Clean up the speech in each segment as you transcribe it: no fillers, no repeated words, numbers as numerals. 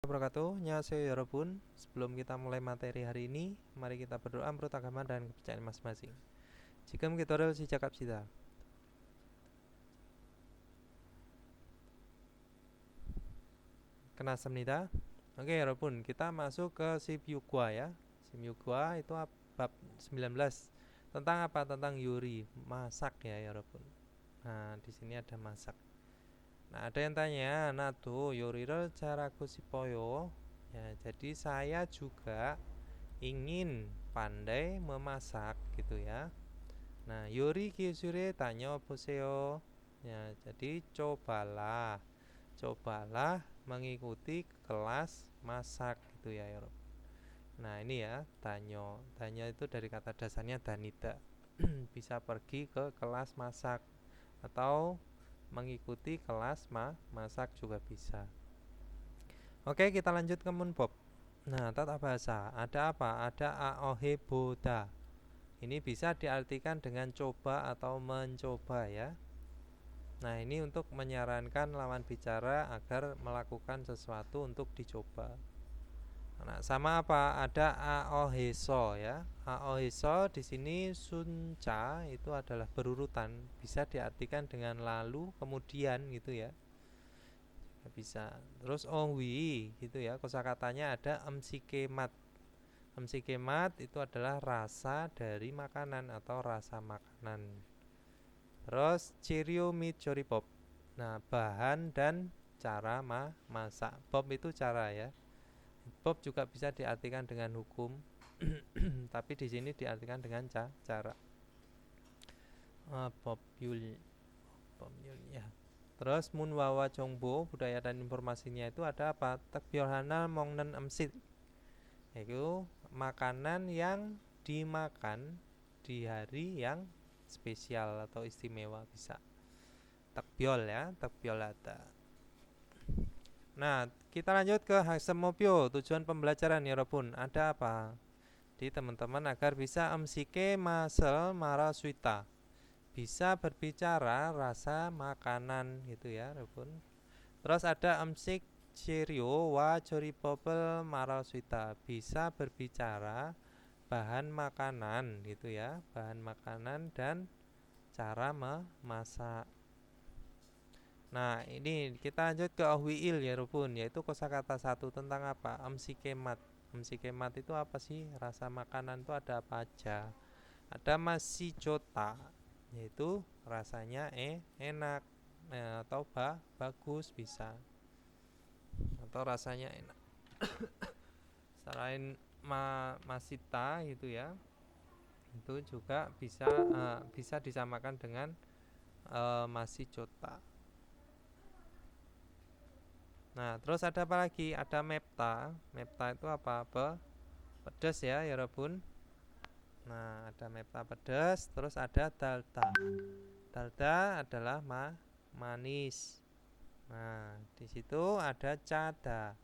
Wabarakatuh. Annyeonghaseyo 여러분. Sebelum kita mulai materi hari ini, mari kita berdoa menurut agama dan kepercayaan masing-masing. 지금 기도를 시작합시다. 끝났습니다. Oke, 여러분, kita masuk ke Simyugwa ya. Simyugwa itu bab 19. Tentang apa? Tentang yuri, masak ya, 여러분. Nah, di sini ada masak. Nah, ada yang tanya, "나도 요리를 잘하고 싶어요." Ya, jadi saya juga ingin pandai memasak gitu ya. Nah, 요리 기술에 다녀보세요. Ya, jadi cobalah mengikuti kelas masak gitu ya, Yorob. Nah, ini ya, tanya itu dari kata dasarnya danida. Bisa pergi ke kelas masak atau mengikuti kelas masak juga bisa. Oke, kita lanjut ke munbob. Nah, tata bahasa ada apa? Ada aoheboda. Ini bisa diartikan dengan coba atau mencoba ya. Nah, ini untuk menyarankan lawan bicara agar melakukan sesuatu untuk dicoba. Nah, sama apa? Ada aoheso ya. Aoheso di sini sunca itu adalah berurutan, bisa diartikan dengan lalu, kemudian gitu ya. Bisa. Terus ohwi gitu ya. Kosakatanya ada emsikemat. Emsikemat itu adalah rasa dari makanan atau rasa makanan. Terus cirio mit pop. Nah, bahan dan cara masak. Bob itu cara ya. Bob juga bisa diartikan dengan hukum, tapi di sini diartikan dengan cara. Bob Yul ya. Terus munwawa jongbo, budaya dan informasinya itu ada apa? Tekbyorhanal mongnen emsit. Yaitu makanan yang dimakan di hari yang spesial atau istimewa bisa. Takbiol ya, takbiolata. Nah, kita lanjut ke Hasemopyo, tujuan pembelajaran ya Robun. Ada apa? Di teman-teman agar bisa emsike masel marasuita. Bisa berbicara rasa makanan gitu ya Robun. Terus ada emsik cirio wa joripopel marasuita. Bisa berbicara bahan makanan gitu ya, bahan makanan dan cara memasak. Nah, ini kita lanjut ke ohwiil ya Rupun, yaitu kosakata satu tentang apa? Emsikemat. Emsikemat itu apa sih? Rasa makanan itu ada apa aja? Ada masijota, yaitu rasanya enak, atau bagus bisa, atau rasanya enak. Selain masita itu ya, itu juga bisa disamakan dengan masijota. Nah, terus ada apa lagi? Ada mepta. Mepta itu apa? Pedas ya, ya Rabun. Nah, ada mepta pedas. Terus ada dalta. Dalta adalah manis. Nah, di situ ada cada.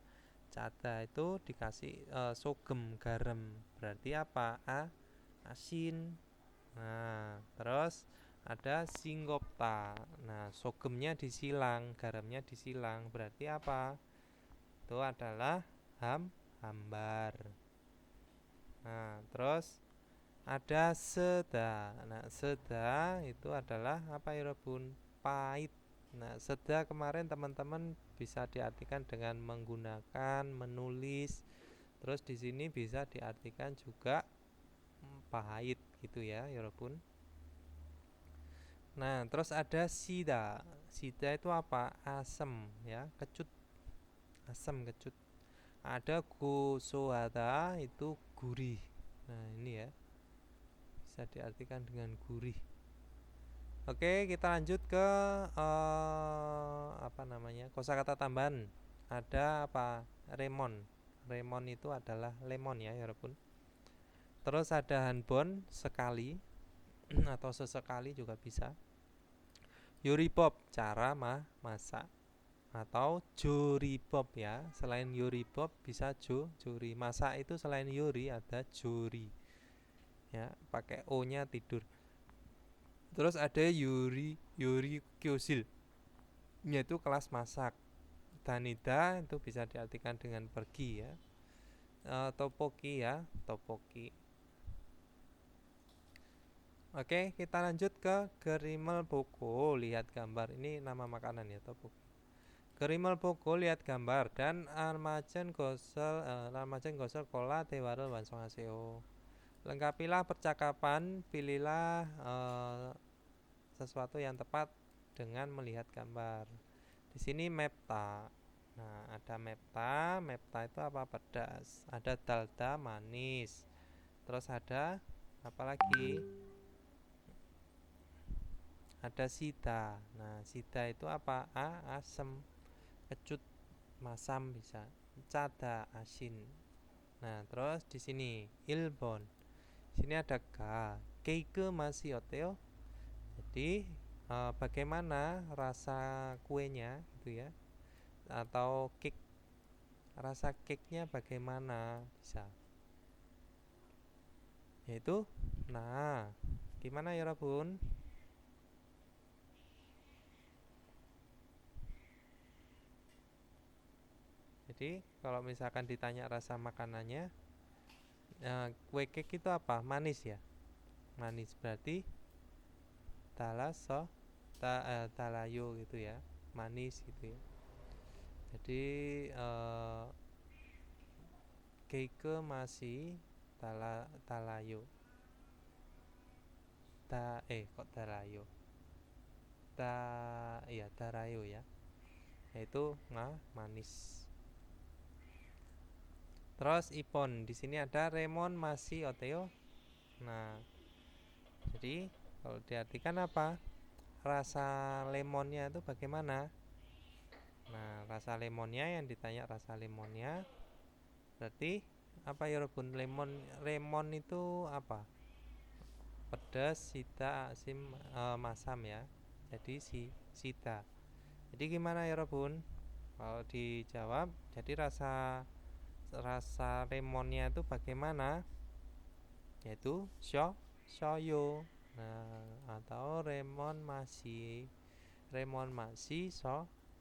Cada itu dikasih sogem garam. Berarti apa? Asin. Nah, terus ada singgopta. Nah, sogemnya disilang, garamnya disilang. Berarti apa? Itu adalah hambar. Nah, terus ada seda. Nah, seda itu adalah apa ya, Rebun? Pahit. Nah, seda kemarin teman-teman bisa diartikan dengan menggunakan, menulis. Terus di sini bisa diartikan juga pahit gitu ya, Rebun. Nah, terus ada sida. Sida itu apa? Asam ya, kecut. Asam kecut. Ada gosohata itu gurih. Nah, ini ya. Bisa diartikan dengan gurih. Oke, kita lanjut ke apa namanya? Kosakata tambahan. Ada apa? Remon. Remon itu adalah lemon ya, walaupun. Terus ada hanbon sekali atau sesekali juga bisa. Yuribop, cara masak, atau joribop ya. Selain yuribop bisa jori. Masak itu selain yuri ada jori. Ya, pakai o-nya tidur. Terus ada yuri kyosil. Yaitu kelas masak. danida itu bisa diartikan dengan pergi ya. Topoki ya, topoki. Oke, kita lanjut ke gerimel boko. Lihat gambar. Ini nama makanan ya, topoki. Gerimel boko, lihat gambar. Dan armajen gosel kola tewarel wansongaseo. Lengkapilah percakapan, pilihlah sesuatu yang tepat dengan melihat gambar. Di sini mepta. Nah, ada mepta. Mepta itu apa? Pedas. Ada dalda, manis. Terus ada apa lagi? Ada sida. Nah, sida itu apa? Asem. Kecut, masam bisa. Cada, asin. Nah, terus di sini ilbon. Di sini ada ka. Keike masih oteo. Jadi bagaimana rasa kuenya gitu ya, atau cake, rasa cake-nya bagaimana bisa, yaitu nah gimana ya Rabun. Jadi kalau misalkan ditanya rasa makanannya, kue cake itu apa? Manis ya, manis berarti talaso talayo gitu ya, manis gitu ya. Jadi keike masih talayo kok talayo iya tarayo ya, yaitu manis. Terus ipon, di sini ada remon masih oteo. Nah, jadi kalau diartikan apa? Rasa lemonnya itu bagaimana? Nah, rasa lemonnya, yang ditanya rasa lemonnya berarti apa ya Robun? Lemon itu apa? Pedas, sida, asim, masam ya. Jadi sida. Jadi gimana ya Robun? Kalau dijawab, jadi rasa lemonnya itu bagaimana? Yaitu shoyo. Nah, atau remon masih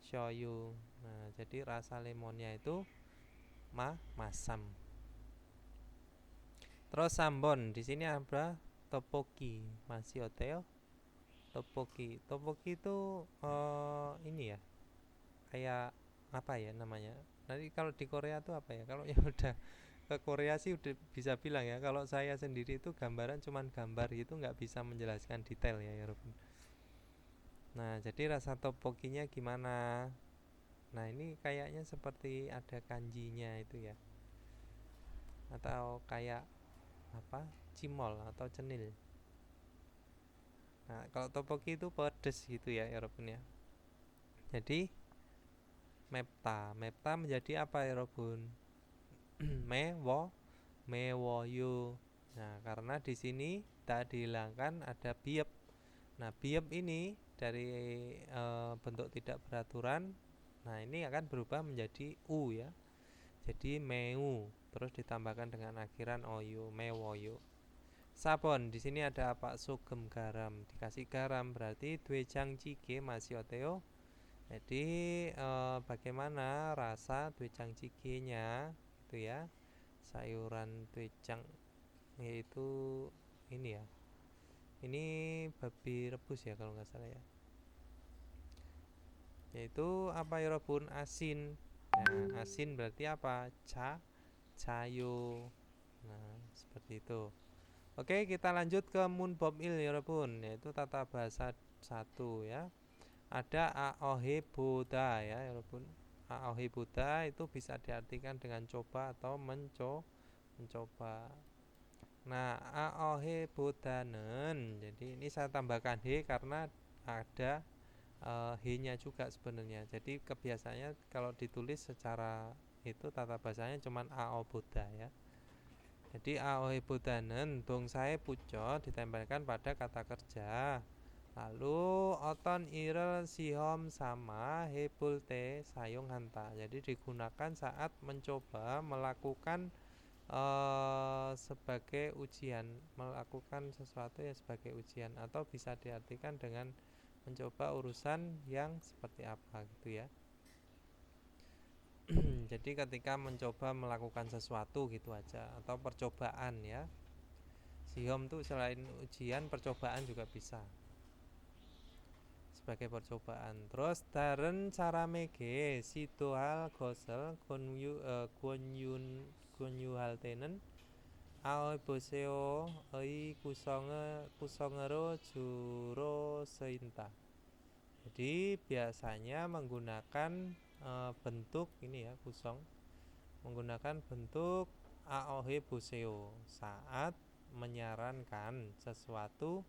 shoyu. Nah, jadi rasa lemonnya itu masam. Terus sambon, di sini ada topoki, masih oteo. Topoki itu ini ya, kayak apa ya namanya? Nanti kalau di Korea tuh apa ya? Kalau yang udah ke Korea sih udah bisa bilang ya. Kalau saya sendiri itu gambaran cuman gambar itu nggak bisa menjelaskan detail ya, ya Robin. Nah, jadi rasa topokinya gimana? Nah, ini kayaknya seperti ada kanjinya itu ya. Atau kayak apa? Cimol atau cenil. Nah, kalau topoki itu pedes gitu ya, ya Robin ya. Jadi mepta menjadi apa ya Robin? Mewoyu. Nah, karena di sini tak dihilangkan ada biep. Nah, biep ini dari bentuk tidak beraturan. Nah, ini akan berubah menjadi u ya. Jadi meu, terus ditambahkan dengan akhiran oyu, mewoyu. Sabon, di sini ada apa? Sugem garam. Dikasih garam berarti dwejang cike masih oteo. Jadi bagaimana rasa dwejang cike-nya itu ya? Sayuran dwejang, yaitu ini ya. Ini babi rebus ya kalau nggak salah ya. Yaitu apa ya Robun? Asin. Nah, asin berarti apa? Cayo. Nah, seperti itu. Oke, kita lanjut ke Munbob il ya Robun, yaitu tata bahasa 1 ya. Ada aohe boda ya Robun. Aohe boda itu bisa diartikan dengan coba atau mencoba. Nah, aohe bodanen. Jadi ini saya tambahkan he karena ada he-nya juga sebenarnya. Jadi kebiasaannya kalau ditulis secara itu tata bahasanya cuman ao boda ya. Jadi aohe bodanen dong saya puco ditempelkan pada kata kerja. Lalu oton irel sihom sama hebulte sayung hanta. Jadi digunakan saat mencoba melakukan sebagai ujian, melakukan sesuatu yang sebagai ujian, atau bisa diartikan dengan mencoba urusan yang seperti apa gitu ya. Jadi ketika mencoba melakukan sesuatu gitu aja, atau percobaan ya. Sihom tuh selain ujian, percobaan juga bisa sebagai percobaan. Terus daren cara mege situal gosel gonyu haltenen aoi boseo oi kusongero juro seinta. Jadi biasanya menggunakan bentuk ini ya, kusong menggunakan bentuk aohe boseo saat menyarankan sesuatu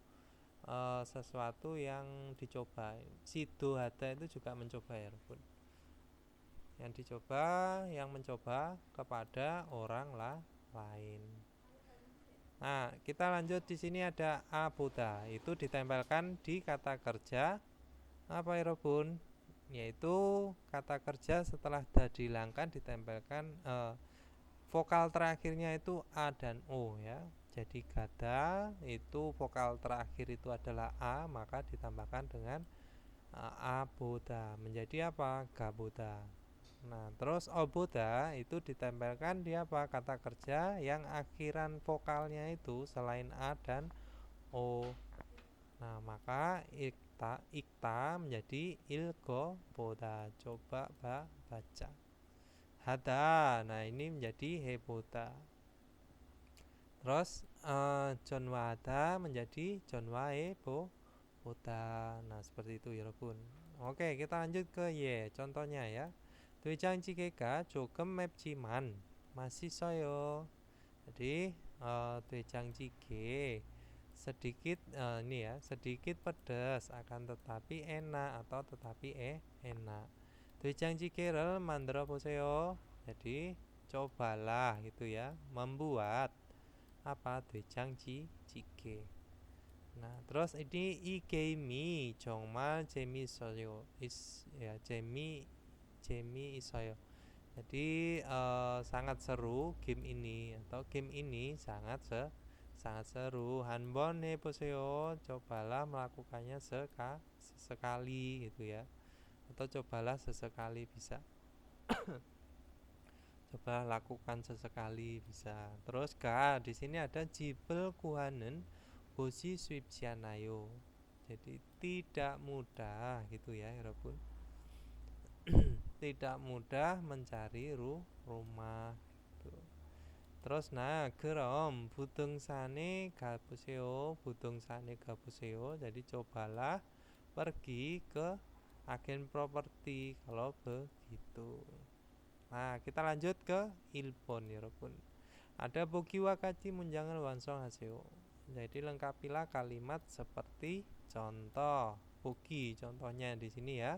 yang dicoba. Sido hata itu juga mencoba ya, Rukun. Yang dicoba, yang mencoba kepada orang lain. Nah, kita lanjut di sini ada aboda. Itu ditempelkan di kata kerja apa ya, Rukun? Yaitu kata kerja setelah dihilangkan ditempelkan vokal terakhirnya itu a dan o ya. Jadi gada itu vokal terakhir itu adalah a, maka ditambahkan dengan aboda menjadi apa? Gaboda. Nah, terus oboda itu ditempelkan di apa? Kata kerja yang akhiran vokalnya itu selain a dan o. Nah, maka ikta menjadi ilgo boda. Coba baca. Hada. Nah, ini menjadi heboda. Terus jonwada menjadi jonwae boda. Nah, seperti itu ya, Bun. Oke, kita lanjut ke Y. Contohnya ya. Tuijang jikeka jokem mepciman masih soyo. Jadi tuijang jike sedikit ini ya, sedikit pedas akan tetapi enak atau tetapi enak. Tuijang jikerel mandra poseo. Jadi cobalah gitu ya, membuat apa tuijang jike. Nah, terus ini igemi 정말 재미있어요. Ya, Jemi isoyo. Jadi sangat seru game ini atau game ini sangat seru. Hanbon poseo, cobalah melakukannya sekali gitu ya. Atau cobalah sesekali bisa. Coba lakukan sesekali bisa. Terus di sini ada jibel kuhanen bosi swipsianayo. Jadi tidak mudah gitu ya, Rabun. Tidak mudah mencari rumah gitu. Terus gerom budungsane gabuseo, jadi cobalah pergi ke agen properti kalau begitu. Nah, kita lanjut ke ilpon ya, Rabun. Ada bogi wakaci munjangan wansong haseo. Jadi lengkapilah kalimat seperti contoh. Bogi contohnya di sini ya.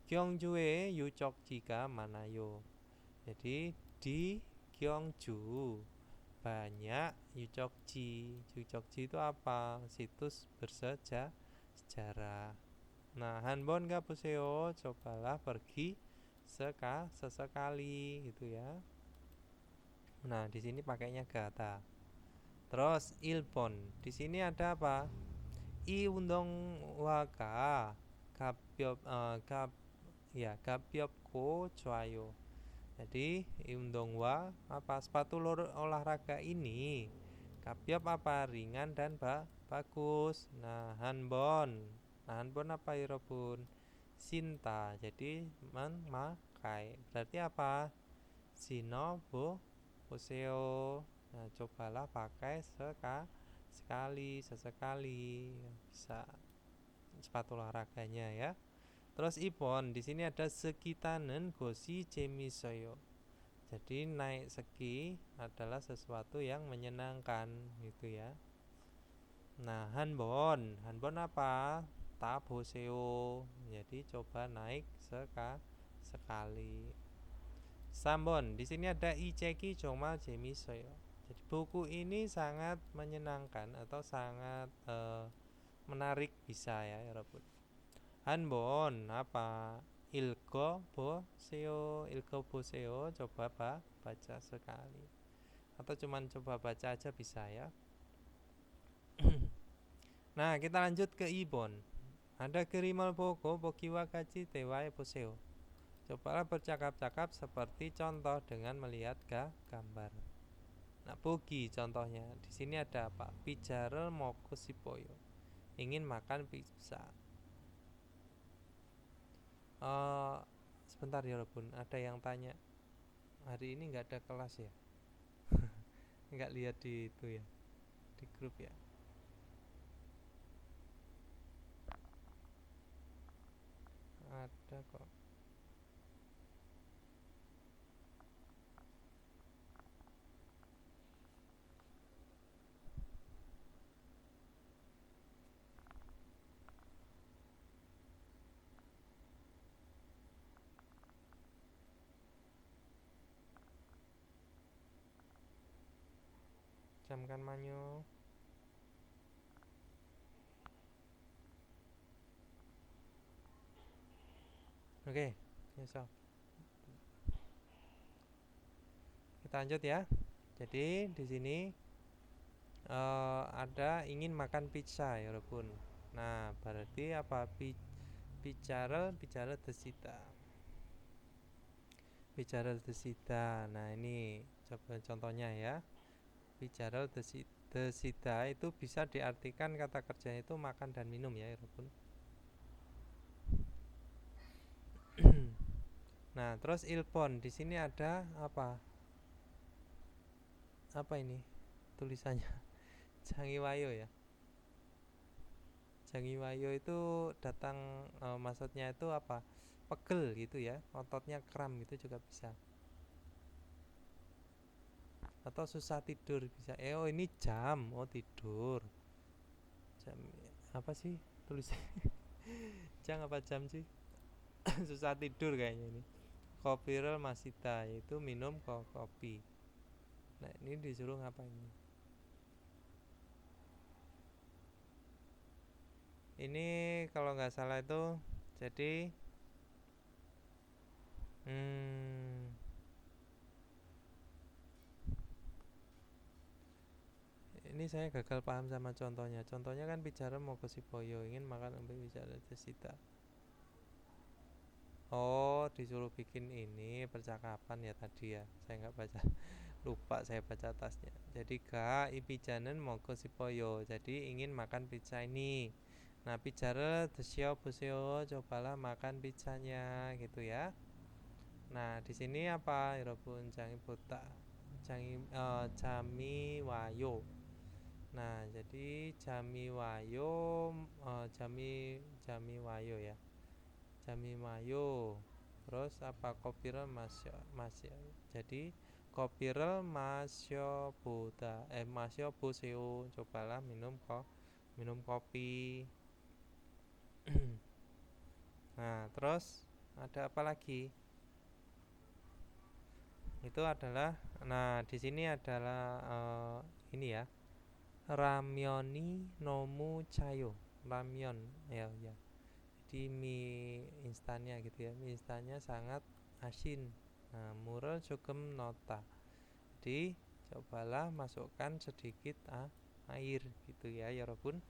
Gyeongjue yucok jika manayo. Jadi di Gyeongju banyak yucokji. Yucokji itu apa? Situs bersejarah. Nah, hanbon gabuseo, cobalah pergi sesekali gitu ya. Nah, di sini pakainya gata. Terus ilpon. Di sini ada apa? I undong waka gabyopko joayo. Jadi undongwa apa sepatu olahraga ini gabyop apa ringan dan bagus. Nah, hanbon apa ya, Robun? Sinta. Jadi memakai. Berarti apa? Sino poseo. Nah, cobalah pakai sesekali bisa sepatu olahraganya ya. Terus ipon, di sini ada sekitanen gosi jemisoyo. Jadi naik ski adalah sesuatu yang menyenangkan gitu ya. Nah, hanbon apa? Taboseo. Jadi coba naik sekali. Sambon, di sini ada icheki cuma jemisoyo. Jadi buku ini sangat menyenangkan atau sangat menarik bisa ya, Robot. Hanbon apa? Ilgo boseo, coba baca sekali. Atau cuman coba baca aja bisa ya. Nah, kita lanjut ke ibon. Ada kirimal boko bokiwa kaci tewae boseo. Cobalah bercakap-cakap seperti contoh dengan melihat gambar. Nah, Pugi contohnya. Di sini ada apa? Pijarel moko sipoyo. Ingin makan pizza. Sebentar ya Bun, ada yang tanya. Hari ini nggak ada kelas ya? Nggak lihat di itu ya, di grup ya. Ada kok. Camkan manyo. Oke, so. Kita lanjut ya. Jadi di sini ada ingin makan pizza ya Bun. Nah, berarti apa? Bicara desita. Bicara desita. Nah, ini coba contohnya ya. Bicara desita itu bisa diartikan kata kerjanya itu makan dan minum ya Bun. Nah, terus ilpon di sini ada apa? Apa ini tulisannya? Jangiwayo ya. Jangiwayo itu datang maksudnya itu apa? Pegel gitu ya, ototnya kram gitu juga bisa. Atau susah tidur bisa. Oh ini jam, oh tidur. Jam apa sih tulisannya? Jam apa jam sih? Susah tidur kayaknya ini. Kopirel masita yaitu minum kopi. Nah ini disuruh ngapain? Ini kalau nggak salah itu jadi ini saya gagal paham sama contohnya. Contohnya kan bicara mau ke Sipoyo ingin makan untuk bicara desita. Oh disuruh bikin ini percakapan ya tadi ya. Saya nggak baca, lupa saya baca atasnya. Jadi ga ipijanen mau ke Sipoyo. Jadi ingin makan pizza ini. Nah bicara desio buseo cobalah makan pizzanya gitu ya. Nah di sini apa? Irobun jangi buta, jami wayo. Nah, jadi Jami Wayo, Jami Wayo ya. Jami Wayo. Terus apa kopirel masya. Jadi kopirel masyo buta masyo buseo. Cobalah minum kopi. Nah, terus ada apa lagi? Itu adalah di sini adalah ini ya. Ramyoni nomu chayo. Ramyon ya ya. Jadi mie instannya gitu ya. Mie instannya sangat asin. Nah, mural cukem nota. Jadi cobalah masukkan sedikit air gitu ya Yorobun.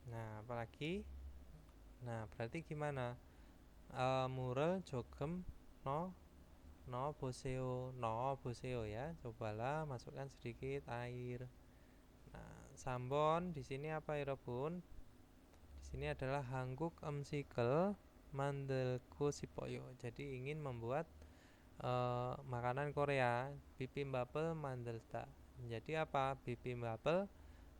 Nah, apalagi? Nah, berarti gimana? Mural cukem no boseo ya. Cobalah masukkan sedikit air. Nah, sambon di sini apa Yorobun? Di sini adalah hangguk emsikel mandelku sipoyo. Jadi ingin membuat makanan Korea bibimbapel mandelta. Jadi apa? Bibimbapel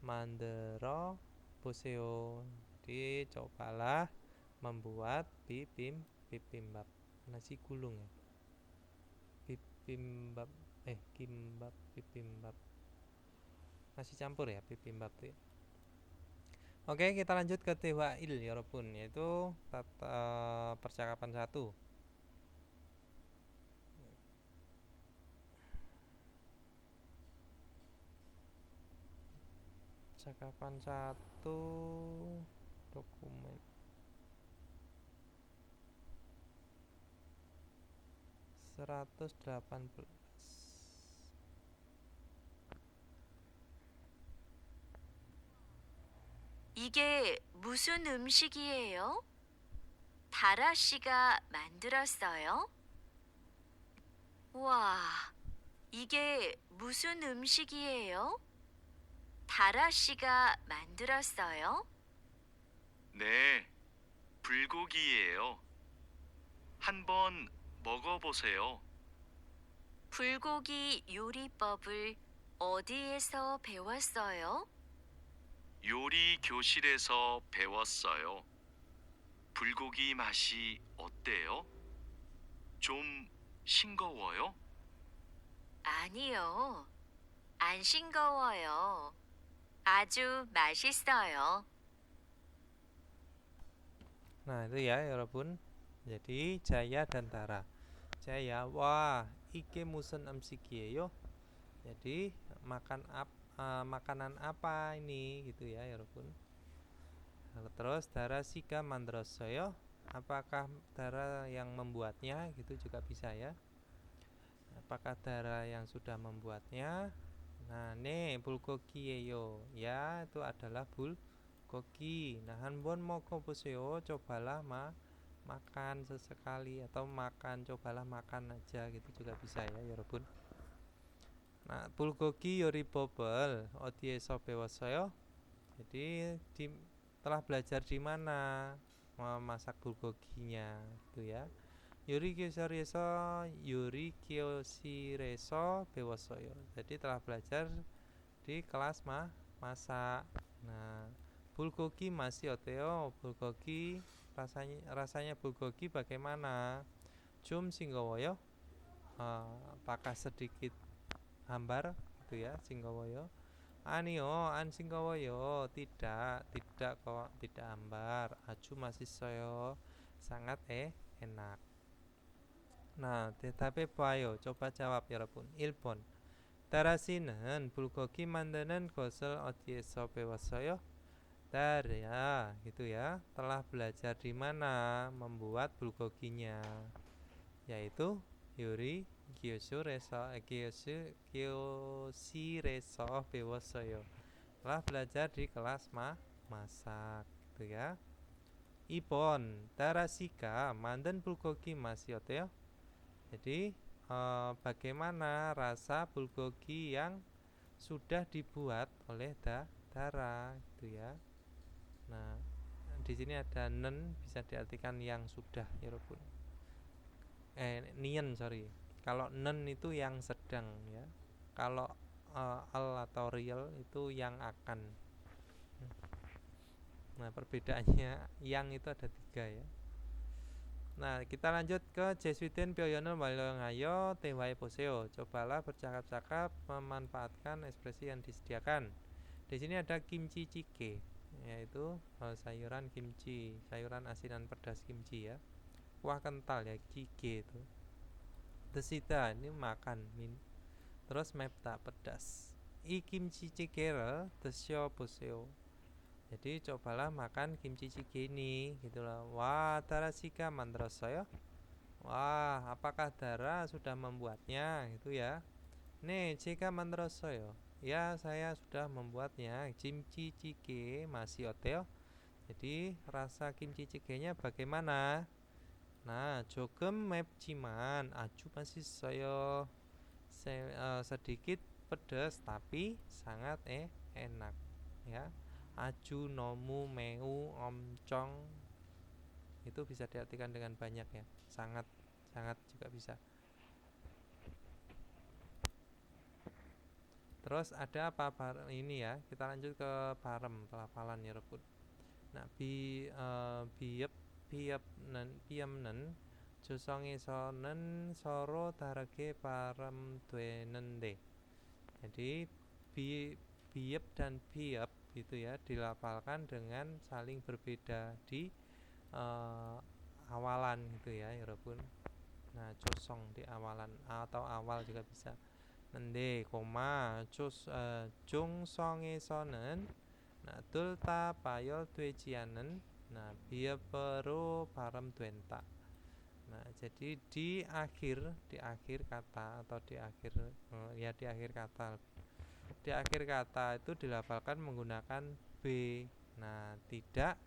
mandero poseo. Jadi cobalah membuat bibimbap nasi gulung ya. Bibimbap kimbap bibimbap nasi campur ya bibimbap tuh ya. Oke, kita lanjut ke Tewail ya Robun, yaitu percakapan 1. Percakapan 1 dokumen 118. 이게 무슨 음식이에요? 다라 씨가 만들었어요? 와, 이게 무슨 음식이에요? 다라 씨가 만들었어요? 네, 불고기예요. 한번 먹어보세요. 불고기 요리법을 어디에서 배웠어요? 요리 교실에서 배웠어요. 불고기 맛이 어때요? 좀 싱거워요? 아니요, 안 싱거워요. 아주 맛있어요. Nah, itu ya, 여러분. Jadi Jaya dan Tara. Jaya, wah, iki musen amsikieyo. Jadi makanan apa ini gitu ya, 여러분. Terus Dara Sika Mandrosoyo, apakah Dara yang membuatnya gitu juga bisa ya. Apakah Dara yang sudah membuatnya? Nah, nih bulgogiyeyo ya, itu adalah bulgogi. Nah, hanbon moko poseo, cobalah makan sesekali atau cobalah makan aja gitu juga bisa ya, 여러분. Nah, bulgogi yori bobel odieso bewosoyo. Jadi telah belajar di mana memasak bulgoginya gitu ya. Yuri Kiyoshireso Bewosoyo. Jadi telah belajar di kelas masak. Nah, bulgogi masih oteo. Bulgogi rasanya bulgogi bagaimana? Cum singgowoyo. Apakah sedikit hambar gitu ya singgowoyo? Anio an singgowoyo tidak kok, tidak hambar. Aju masih soyo sangat enak. Nah, tetapi 봐요. coba jawab 여러분. 1번. 따라씨는 불고기 만드는 것을 어디에서 배웠어요? Daria, gitu ya. Telah belajar di mana membuat bulgoginya, yaitu Yuri Kiyoshireso bewosoyo. Telah belajar di kelas masak, gitu ya. Ipon, Darasika mandan bulgogi masih oteo. Jadi bagaimana rasa bulgogi yang sudah dibuat oleh Dara gitu ya. Nah, di sini ada nen bisa diartikan yang sudah ya, Robun. Nien sorry. Kalau nen itu yang sedang ya. Kalau al atau real itu yang akan. Nah, perbedaannya yang itu ada 3 ya. Nah, kita lanjut ke Jesuiten Pioyono Walongayo Tewai Poseo. Cobalah bercakap-cakap memanfaatkan ekspresi yang disediakan. Di sini ada kimchi jjigae, yaitu sayuran kimchi, sayuran asinan pedas kimchi ya. Kuah kental ya, jjigae itu. Desida ini makan terus mepta pedas. I kimchi jjigae desyo poseo. Jadi cobalah makan kimchi jjigae ini gitu loh. Wah, Darasika mandrasaya. Wah, apakah Dara sudah membuatnya gitu ya. Nih, jika mandrasaya. Ya, saya sudah membuatnya. Kimchi jjigae masih oteo. Jadi rasa kimchi jjigae-nya bagaimana? Nah, 조금 맵지만 아주 맛있어요. sedikit pedas tapi sangat enak ya. Aju, nomu, meu, omcong itu bisa diartikan dengan banyak ya. Sangat, sangat juga bisa. Terus ada apa ini ya? Kita lanjut ke parem pelafalan ya rebut. Nah, biep biep piem nen 조성에서는 서로 다르게 발음되는데. Jadi biep dan biep itu ya dilafalkan dengan saling berbeda di awalan gitu ya, Yurabun. Nah, cosong di awalan atau awal juga bisa. Nende koma jung성에서는 nah tulta payol twejianen nah biepero param twenta. Nah, jadi di akhir kata atau di akhir di akhir kata itu dilafalkan menggunakan b Nah, tidak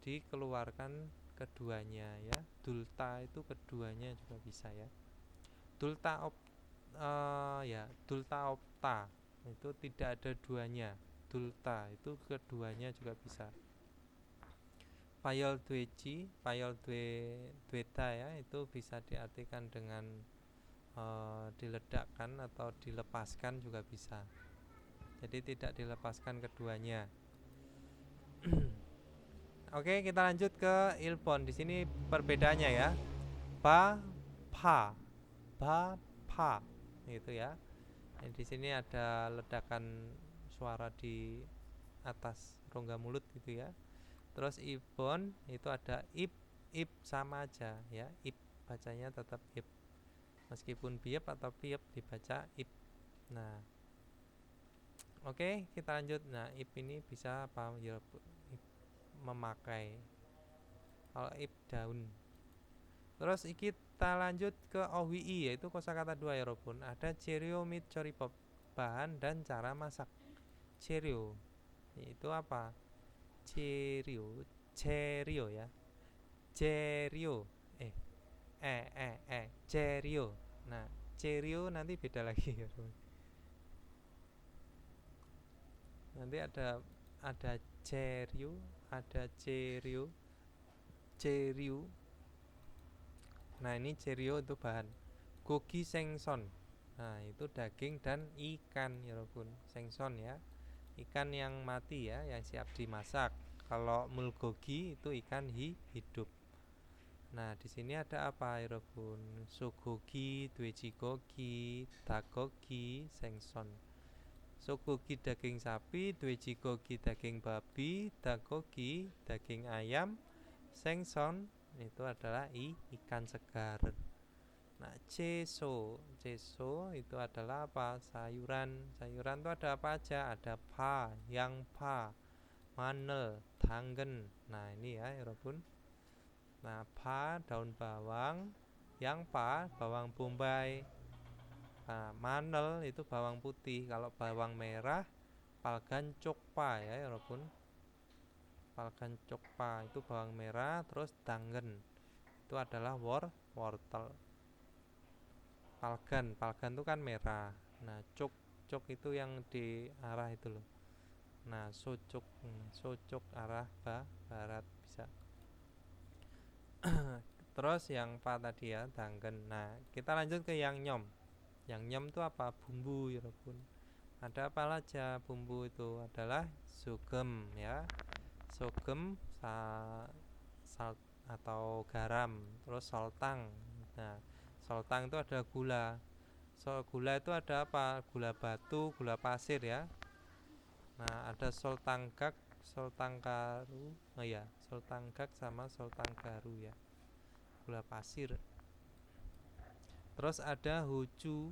dikeluarkan keduanya ya. Dulta itu keduanya juga bisa ya. Dulta ya, dulta opta itu tidak ada duanya. Dulta itu keduanya juga bisa. Payol dueci, payol dueta ya, itu bisa diartikan dengan diledakkan atau dilepaskan juga bisa. Jadi tidak dilepaskan keduanya. Oke, kita lanjut ke ilpon. Di sini perbedaannya ya. Ba, pa, ba, pa, gitu ya. Di sini ada ledakan suara di atas rongga mulut gitu ya. Terus ibon itu ada ip sama aja ya. Ip bacanya tetap ip. Meskipun biep atau piep dibaca ip. Nah, oke, kita lanjut. Nah, ip ini bisa apa ya? Memakai. Kalau ip daun. Terus kita lanjut ke OWI, yaitu kosakata 2 ya Robun. Ada cerio mit coripop, bahan dan cara masak. Cerio itu apa? Cerio ya. Cerio. Cerio. Nah, cerio nanti beda lagi ya Robun. Nanti ada cerio, ada cerio. Nah, ini cerio itu bahan. Gogi sengson. Nah, itu daging dan ikan ya Robun. Sengson ya. Ikan yang mati ya, yang siap dimasak. Kalau mulgogi itu ikan hidup. Nah, di sini ada apa ya Robun? Sogogi, duejigogi, dagogi, sengson. Sogogi daging sapi, duejigogi daging babi, dagogi daging ayam, sengson itu adalah ikan segar. Nah, ceso itu adalah apa? Sayuran itu ada apa aja? Ada yang manel, tanggen. Nah, ini ya Robun. Nah, daun bawang, yang bawang bombay. Nah, manel itu bawang putih. Kalau bawang merah, palgan cokpa ya Robun. Palgan cokpa itu bawang merah. Terus tanggen itu adalah wortel. Palgan itu kan merah. Nah, cok itu yang di arah itu loh. Nah, socok arah barat bisa. Terus yang tadi ya, tanggen. Nah, kita lanjut ke yang nyom. Yang nyom itu apa? Bumbu ya Robun. Ada apa aja bumbu itu? Adalah sugem ya. Sugem, salt atau garam, terus soltang. Nah, soltang itu ada gula. Gula itu ada apa? Gula batu, gula pasir ya. Nah, ada soltanggak, soltanggaru. Oh ya, soltanggak sama soltanggaru ya. Gula pasir. Terus ada hucu.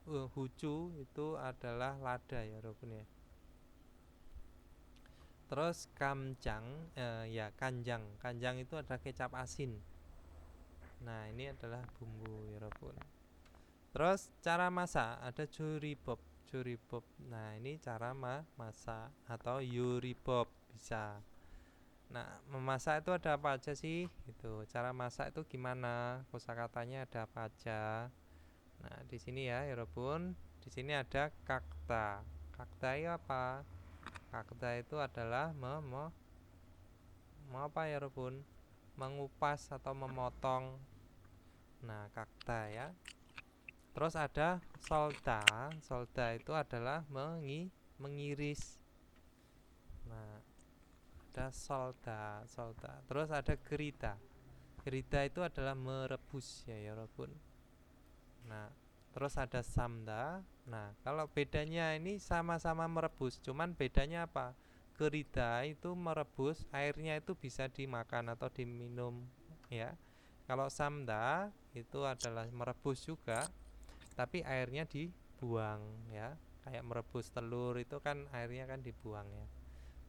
Hucu itu adalah lada ya Robun ya. Terus kamjang, ya kanjang. Kanjang itu ada kecap asin. Nah, ini adalah bumbu ya Robun. Terus cara masak ada juribob. Nah, ini cara masak atau yuribob bisa. Nah, memasak itu ada apa aja sih? Itu cara masak itu gimana? Kosakatanya ada apa aja? Nah, di sini ya Robun. Di sini ada kakta. Kakta itu apa? Kakta itu adalah apa ya Robun? Mengupas atau memotong. Nah, kakta ya. Terus ada solda. Solda itu adalah mengiris. Nah, ada solda. Terus ada gerita. Gerita itu adalah merebus ya Robun. Nah, terus ada samda. Nah, kalau bedanya ini sama-sama merebus, cuman bedanya apa? Gerita itu merebus, airnya itu bisa dimakan atau diminum ya. Kalau samda itu adalah merebus juga, tapi airnya dibuang ya. Kayak merebus telur itu kan airnya kan dibuang ya.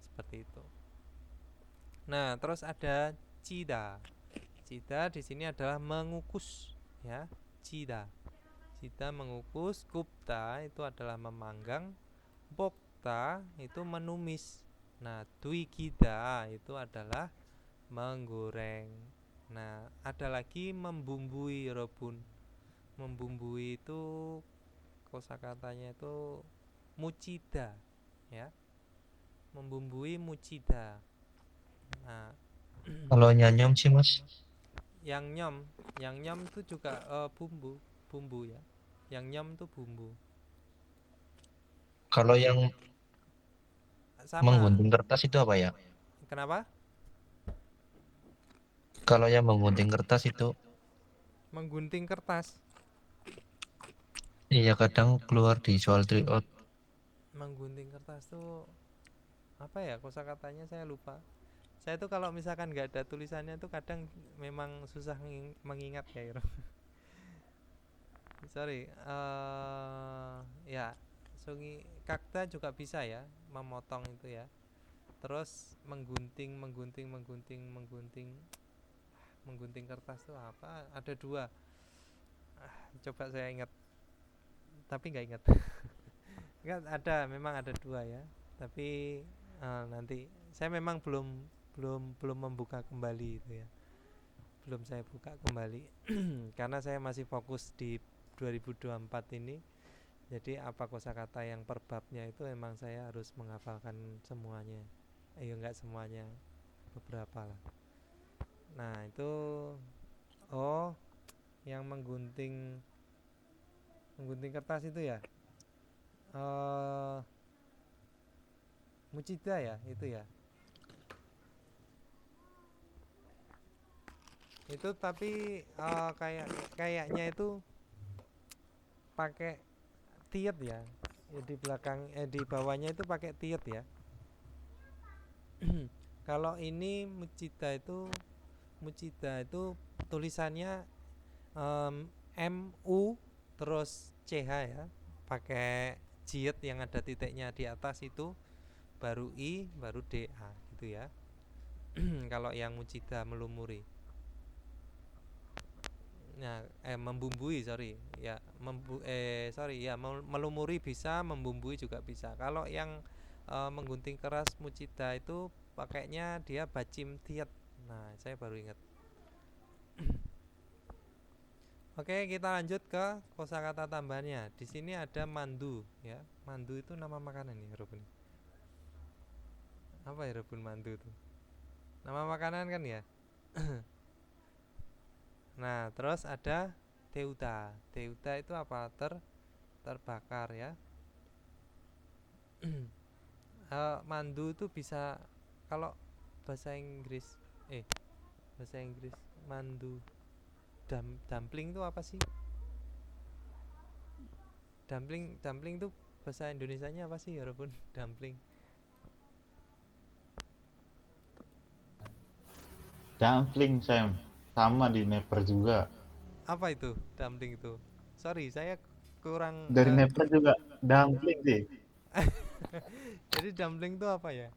Seperti itu. Nah, terus ada cida. Cida di sini adalah mengukus ya. Cida mengukus. Kupta itu adalah memanggang. Bokta itu menumis. Nah, tuikida itu adalah menggoreng. Nah, ada lagi membumbui, Robun. Membumbui itu kosakatanya itu mucida, ya. Membumbui mucida. Nah, Kalau nyanyom sih Mas. yang nyom itu juga bumbu ya. Yang nyom itu bumbu. Kalau yang Sama. menggunting kertas itu apa ya? Kenapa? Kalau yang menggunting kertas itu, Menggunting kertas. iya kadang keluar di soal tryout. Menggunting kertas tuh apa ya kosakatanya saya lupa. Saya tuh kalau misalkan nggak ada tulisannya tuh kadang memang susah mengingat ya Iro. Sorry. Ya, sungi kakta juga bisa ya, memotong itu ya. Terus menggunting kertas tuh apa? Ada dua. Coba saya ingat, tapi nggak ingat. Nggak ada, memang ada dua ya. Tapi nanti saya memang belum membuka kembali itu ya. Belum saya buka kembali karena saya masih fokus di 2024 ini. Jadi apa kosakata yang per babnya itu emang saya harus menghafalkan semuanya. Enggak semuanya, beberapa lah. Nah, itu yang menggunting kertas itu ya. Mucida ya, itu ya. Itu tapi kayaknya itu pakai tiet ya. Di belakang di bawahnya itu pakai tiet ya. Kalau ini Mucida itu tulisannya MU terus CH ya. Pakai jiet yang ada titiknya di atas itu, baru I baru DA gitu ya. Kalau yang Mucida melumuri. Nah, membumbui ya, melumuri bisa, membumbui juga bisa. Kalau yang menggunting keras Mucida itu pakainya dia bacim tiet. Nah, saya baru ingat. Oke, kita lanjut ke kosakata tambahannya. Di sini ada mandu ya. Mandu itu nama makanan nih, Robun. Apa ya Robun, mandu itu? Nama makanan kan ya? Nah, terus ada teuta. Teuta itu apa? Terbakar ya. Mandu itu bisa, kalau bahasa Inggris mandu. Dumpling itu apa sih? Dumpling itu bahasa Indonesianya apa sih ya Robun? Dumpling. Dumpling Sam, sama di Naver juga. Apa itu dumpling itu? Sorry, saya kurang Dari Naver juga dumpling sih. jadi dumpling itu apa ya?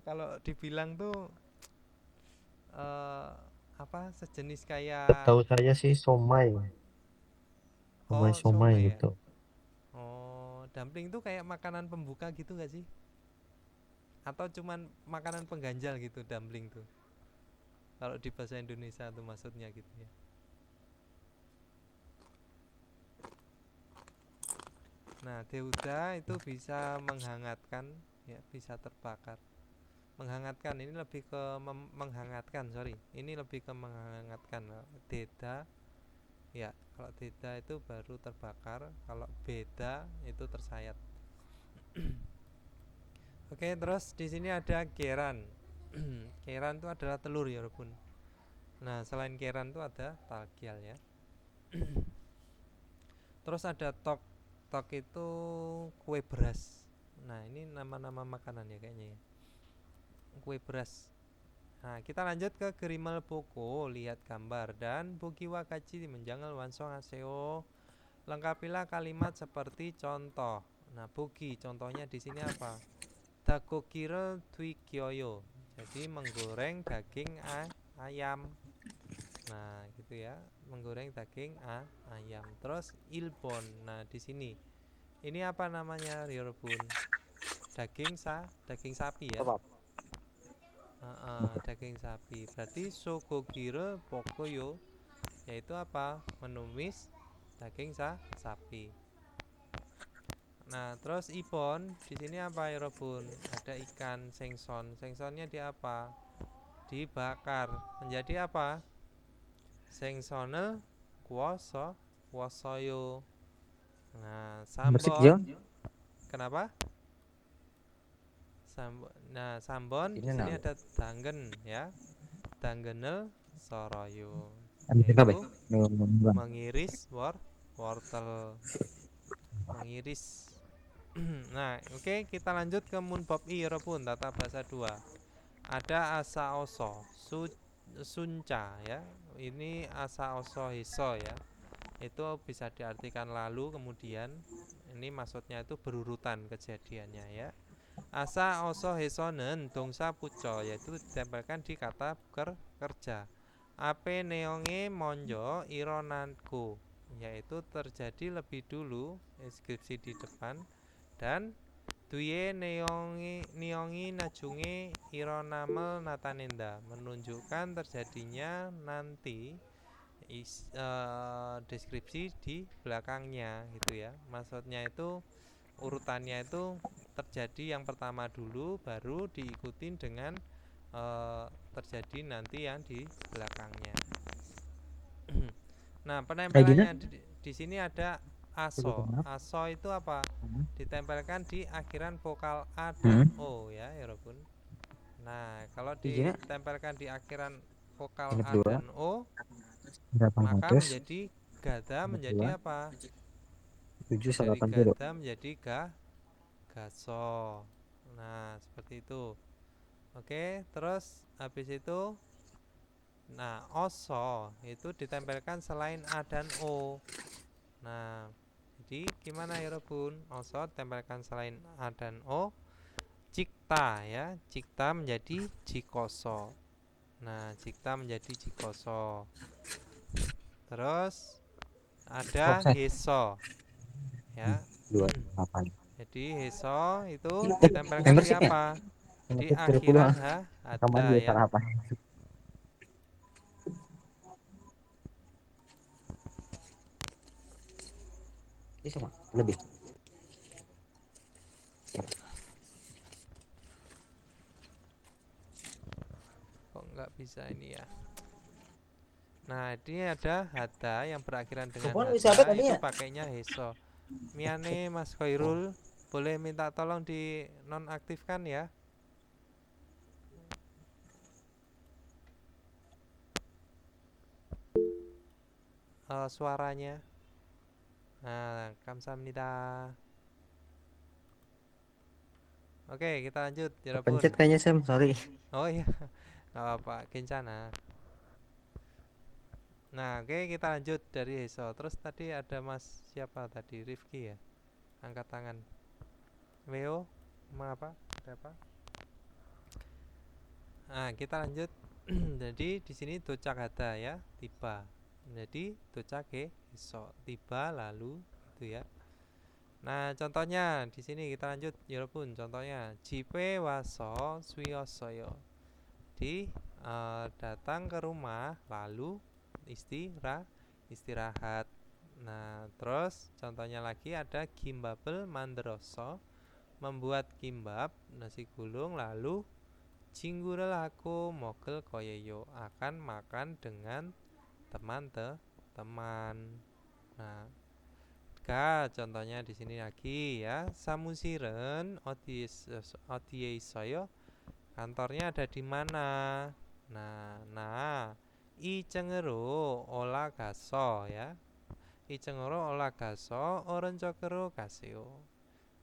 Kalau dibilang tuh apa, sejenis kayak Setahu saya sih somai, somai somai ya. gitu. Dumpling itu kayak makanan pembuka gitu gak sih? Atau cuman makanan pengganjal gitu dumpling tuh? Kalau di bahasa Indonesia tuh maksudnya gitu ya. Nah, deuda itu bisa menghangatkan ya, bisa terbakar. Menghangatkan ini lebih ke menghangatkan, sorry. Ini lebih ke menghangatkan. Deda ya, kalau deda itu baru terbakar, kalau beda itu tersayat. Oke, terus di sini ada keran. Keran itu adalah telur ya, Robun. Nah, selain keran itu ada talgial ya. Terus ada tok. Tok itu kue beras. Nah, ini nama-nama makanan ya kayaknya ya. Kue beras. Nah, kita lanjut ke Gerimal Boko, lihat gambar, dan Buki Wakaji menjangal wansong aseo. Lengkapilah kalimat seperti contoh. Nah, Buki contohnya di sini apa? Dagokiro tuikyoyo. Jadi menggoreng daging ayam. Nah, gitu ya. Menggoreng daging ayam. Terus ilbon. Nah, di sini ini apa namanya, Ryorobun? daging sapi ya. Daging sapi. Berarti sogogire pokoyo yaitu apa? Menumis daging sapi. Nah, terus ibon di sini apa ya, Robun? Ada ikan sengson. Sengsonnya di apa? Dibakar. Menjadi apa? Sengsone kuosoyo. Nah, Bersik Jo. sambon. Kenapa? Sambon di Ini sini nah. ada danggen ya. Danggenel soroyo. Apa? Yaitu mengiris wortel. Mengiris. Nah, oke, kita lanjut ke munbab i Robun tata bahasa 2. Ada asa oso, sunca ya. Ini asa oso hiso ya. Itu bisa diartikan lalu kemudian. Ini maksudnya itu berurutan kejadiannya ya. Asa oso hisonen dongsa puco yaitu ditempelkan di kata kerja. Ape neonge monjo ironanku yaitu terjadi lebih dulu inskripsi di depan dan duye neongi najunge ironamel natanenda menunjukkan terjadinya nanti deskripsi di belakangnya gitu ya. Maksudnya itu urutannya itu terjadi yang pertama dulu baru diikutin dengan terjadi nanti yang di belakangnya. Nah, penempelannya di sini ada aso. Aso itu apa? Ditempelkan di akhiran vokal A dan O ya, Robun. Nah, kalau ditempelkan di akhiran vokal A dan O, maka menjadi gada menjadi apa? Dari gada menjadi gaso. Nah, seperti itu. Oke, terus habis itu nah, oso itu ditempelkan selain A dan O. Nah, jadi gimana ya Robun? Oso tempelkan selain A dan O. Cikta ya, cikta menjadi jikoso. Nah, cikta menjadi jikoso. Terus ada heso ya. Jadi heso itu ditempelkan di apa? Di akhiran ada ya. Ini sama lebih. Kok nggak bisa ini ya? Nah, ini ada hada yang berakhiran dengan hada itu pakainya heso. Miane Mas Khairul, boleh minta tolong di nonaktifkan ya. Suaranya. Nah, kamsahamnida. Oke, kita lanjut. Pencet kayaknya Sam, sorry. Oh iya, nggak apa-apa, kencana. Nah, oke, kita lanjut dari Heso. Terus tadi ada Mas siapa tadi? Rifki ya? Angkat tangan. Weo, apa? Ada apa? Nah, kita lanjut. Jadi di sini docak hada ya, tiba. Jadi docak Heso, tiba lalu itu ya. Nah, contohnya di sini kita lanjut ya pun contohnya jipe waso suyosoyo. Datang ke rumah lalu istirahat. Nah, terus contohnya lagi ada gimbabel mandroso, membuat kimbab nasi gulung lalu jinggurel aku mogel koyeyo, akan makan dengan teman-teman. Nah, contohnya di sini lagi ya, samusiren odiesoyo, kantornya ada di mana? Nah, i cengero ola gaso ya. I cengero ola gaso orencokero kaseo.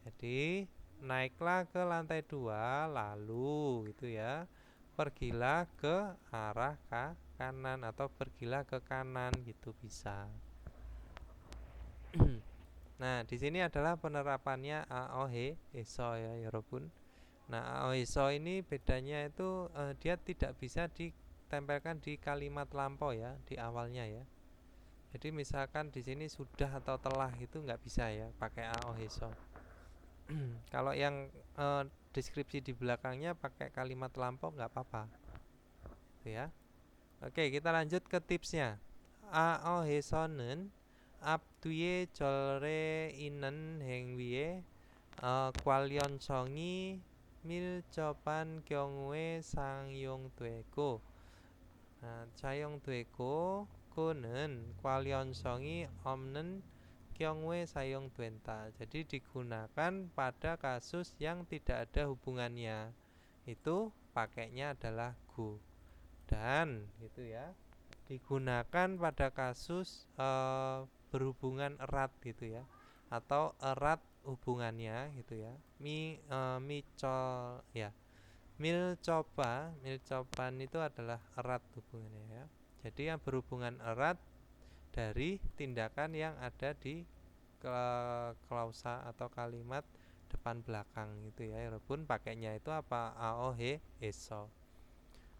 Jadi naiklah ke lantai 2 lalu gitu ya. Pergilah ke arah kanan atau pergilah ke kanan gitu bisa. Nah, di sini adalah penerapannya aohe eso ya, Robun. Nah, aohe eso ini bedanya itu dia tidak bisa ditempelkan di kalimat lampau ya, di awalnya ya. Jadi misalkan di sini sudah atau telah itu nggak bisa ya pakai aohe eso. Kalau yang deskripsi di belakangnya pakai kalimat lampau nggak apa-apa, gitu ya. Oke, kita lanjut ke tipsnya. Aoheso는 앞 뒤에 절에 있는 행위에 관련성이 밀접한 경우에 사용되고, 고는 관련성이 없는 경우에 사용된다. Jadi digunakan pada kasus yang tidak ada hubungannya, itu pakainya adalah go. Dan gitu ya, digunakan pada kasus berhubungan erat gitu ya, atau erat hubungannya gitu ya. Milcopan itu adalah erat hubungannya ya. Jadi yang berhubungan erat dari tindakan yang ada di klausa atau kalimat depan belakang gitu ya. Walaupun pakainya itu apa? Aohe eso.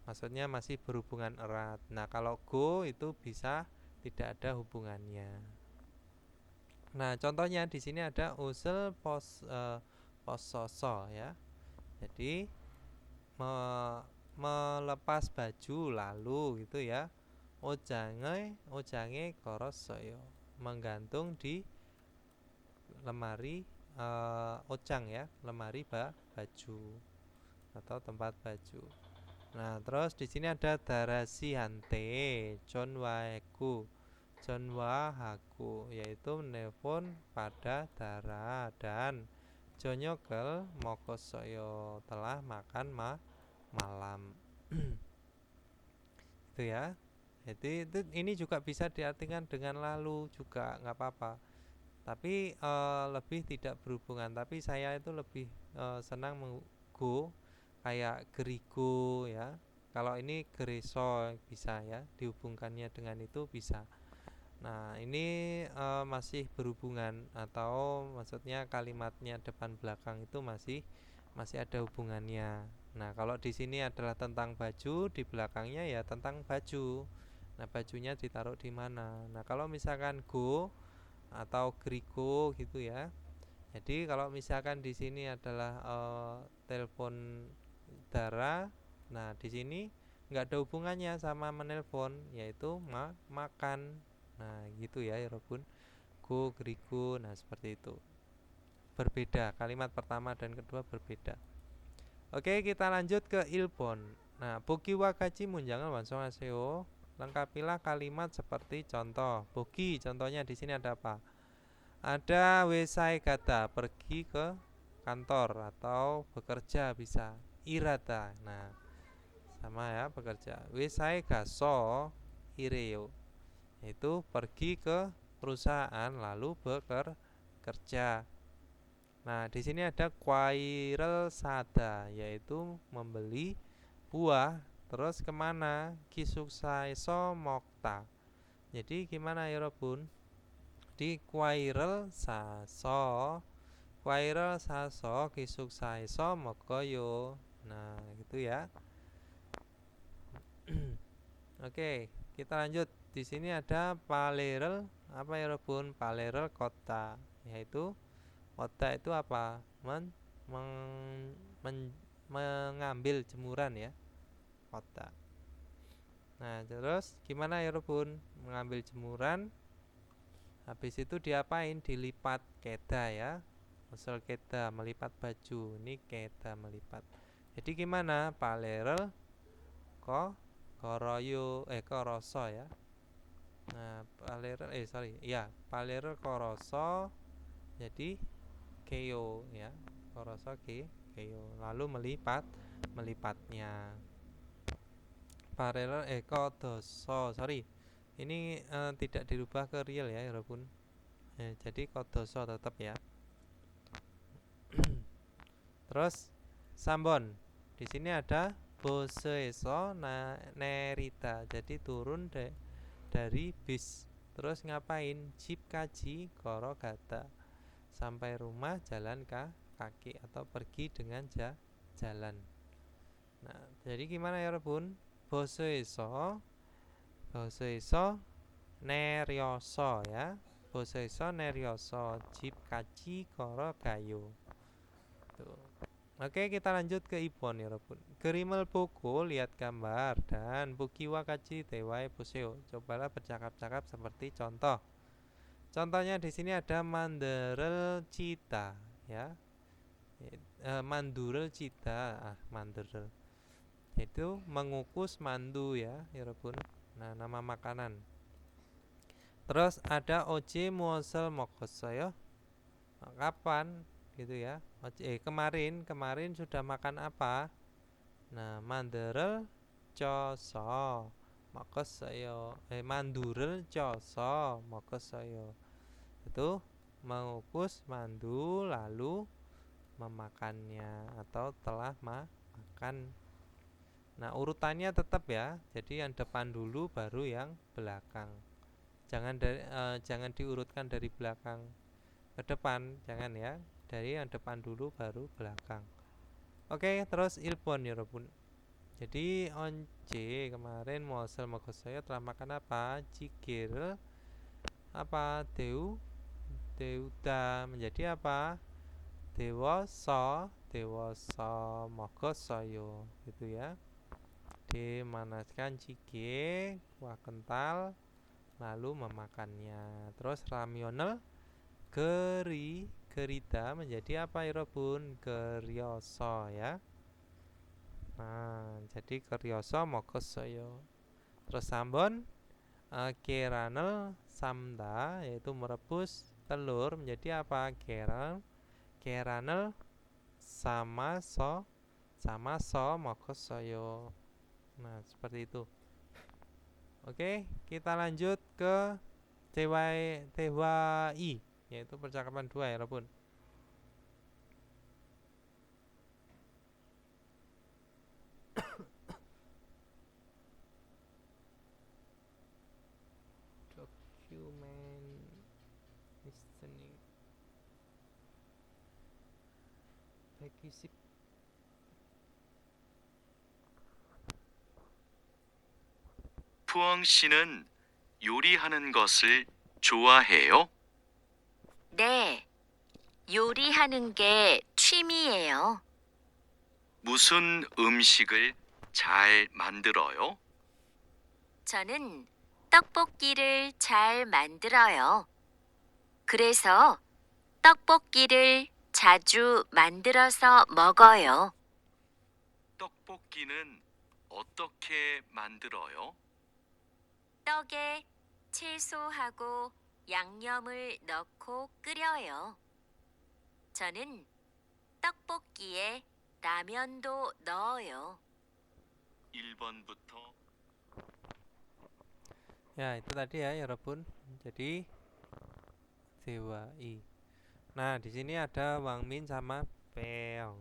Maksudnya masih berhubungan erat. Nah, kalau go itu bisa tidak ada hubungannya. Nah, contohnya di sini ada usul pososo ya. Jadi melepas baju lalu gitu ya. Ojange korosoyo, menggantung di lemari ojang ya, lemari baju atau tempat baju. Nah, terus di sini ada darasi hante Jonwa haku, yaitu menelpon pada Dara, dan Jonyogel mokosoyo, telah makan malam. Itu ya. Jadi ini juga bisa diartikan dengan lalu juga nggak apa-apa. Tapi lebih tidak berhubungan. Tapi saya itu lebih senang go kayak gerigo ya. Kalau ini gereso bisa ya, dihubungkannya dengan itu bisa. Nah, ini masih berhubungan, atau maksudnya kalimatnya depan belakang itu masih ada hubungannya. Nah, kalau di sini adalah tentang baju, di belakangnya ya tentang baju. Nah, bajunya ditaruh di mana? Nah, kalau misalkan go atau grigo gitu ya. Jadi kalau misalkan di sini adalah telepon Dara, nah di sini nggak ada hubungannya sama menelpon, yaitu makan. Nah, gitu ya, Robun. Go, grigo, nah seperti itu. Berbeda, kalimat pertama dan kedua berbeda. Oke, kita lanjut ke ilpon. Nah, bogi wakaji munjangan wansong aseo. Lengkapilah kalimat seperti contoh. Bogi, contohnya di sini ada apa? Ada wesai kata, pergi ke kantor atau bekerja bisa. Irata, nah sama ya, bekerja. Wesai gaso ireo, itu pergi ke perusahaan lalu bekerja. Nah, di sini ada kwairel sada, yaitu membeli buah. Terus kemana? Kisuksaeso mokta. Jadi gimana ya Robun? Di kwairel saso kisuksaeso mokoyo. Nah, gitu ya. Oke, kita lanjut. Di sini ada palerel, apa ya Robun? Palerel kota, yaitu kota itu apa? Mengambil jemuran ya, kota. Nah, terus gimana ya Robun? Mengambil jemuran, habis itu diapain? Dilipat keda ya. Usul keda, melipat baju. Ini keda, melipat. Jadi gimana? Palerel koroso ya. Nah, palerel koroso, jadi keyo ya. Koroso keyo. Lalu melipatnya. Palerel kodoso, ini tidak dirubah ke real ya, Robun. Jadi kodoso tetap ya. Terus sambon. Di sini ada boseso nerita. Jadi turun dari bis. Terus ngapain? Jeep kaji korogata. Sampai rumah jalan kaki atau pergi dengan jalan. Nah, jadi gimana ya Robun? Boseso neryoso ya. Boseso neryoso, jeep kaji koro gayo. Tuh. Oke, kita lanjut ke Ipon ya, Robun. Kerimel Poko, lihat gambar, dan Bukiwa Kachi Tewai Puseo. Cobalah bercakap-cakap seperti contoh. Contohnya di sini ada Manderel Cita, ya. Mandurel Cita, Manderel. Itu mengukus mandu ya, Robun. Nah, nama makanan. Terus ada Oje Muosel Mokosoyo. Kapan gitu ya? Kemarin sudah makan apa? Nah, manderel coso mokosoyo. Mandurel coso mokosoyo. Itu mengukus mandu lalu memakannya atau telah makan. Nah, urutannya tetap ya. Jadi yang depan dulu baru yang belakang. Jangan diurutkan dari belakang ke depan, jangan ya. Dari yang depan dulu baru belakang. Oke, terus Ilpon ya, Robun. Jadi once kemarin Mosel Mogosoyo telah makan apa? Cikir apa? Deuda menjadi apa? Dewoso Mogosoyo gitu ya. Dimanaskan cike kuah kental lalu memakannya. Terus ramyonel gerita menjadi apa ya, Robun? Geryoso ya. Nah, jadi geryoso mogosoyo. Terus sambon keranel samda, yaitu merebus telur menjadi apa? Keranel sama so mogosoyo. Nah, seperti itu. Oke, kita lanjut ke TWI, yaitu percakapan 2 ya, Robun. Document listening. Requisite. 푸엉 씨는 요리하는 것을 좋아해요? 네, 요리하는 게 취미예요. 무슨 음식을 잘 만들어요? 저는 떡볶이를 잘 만들어요. 그래서 떡볶이를 자주 만들어서 먹어요. 떡볶이는 어떻게 만들어요? 떡에 채소하고 양념을 넣고 끓여요. 저는 떡볶이에 라면도 넣어요. 1번부터 Ya, itu tadi ya, Robun. Jadi TWI. Nah, di sini ada Wang Min sama Peong.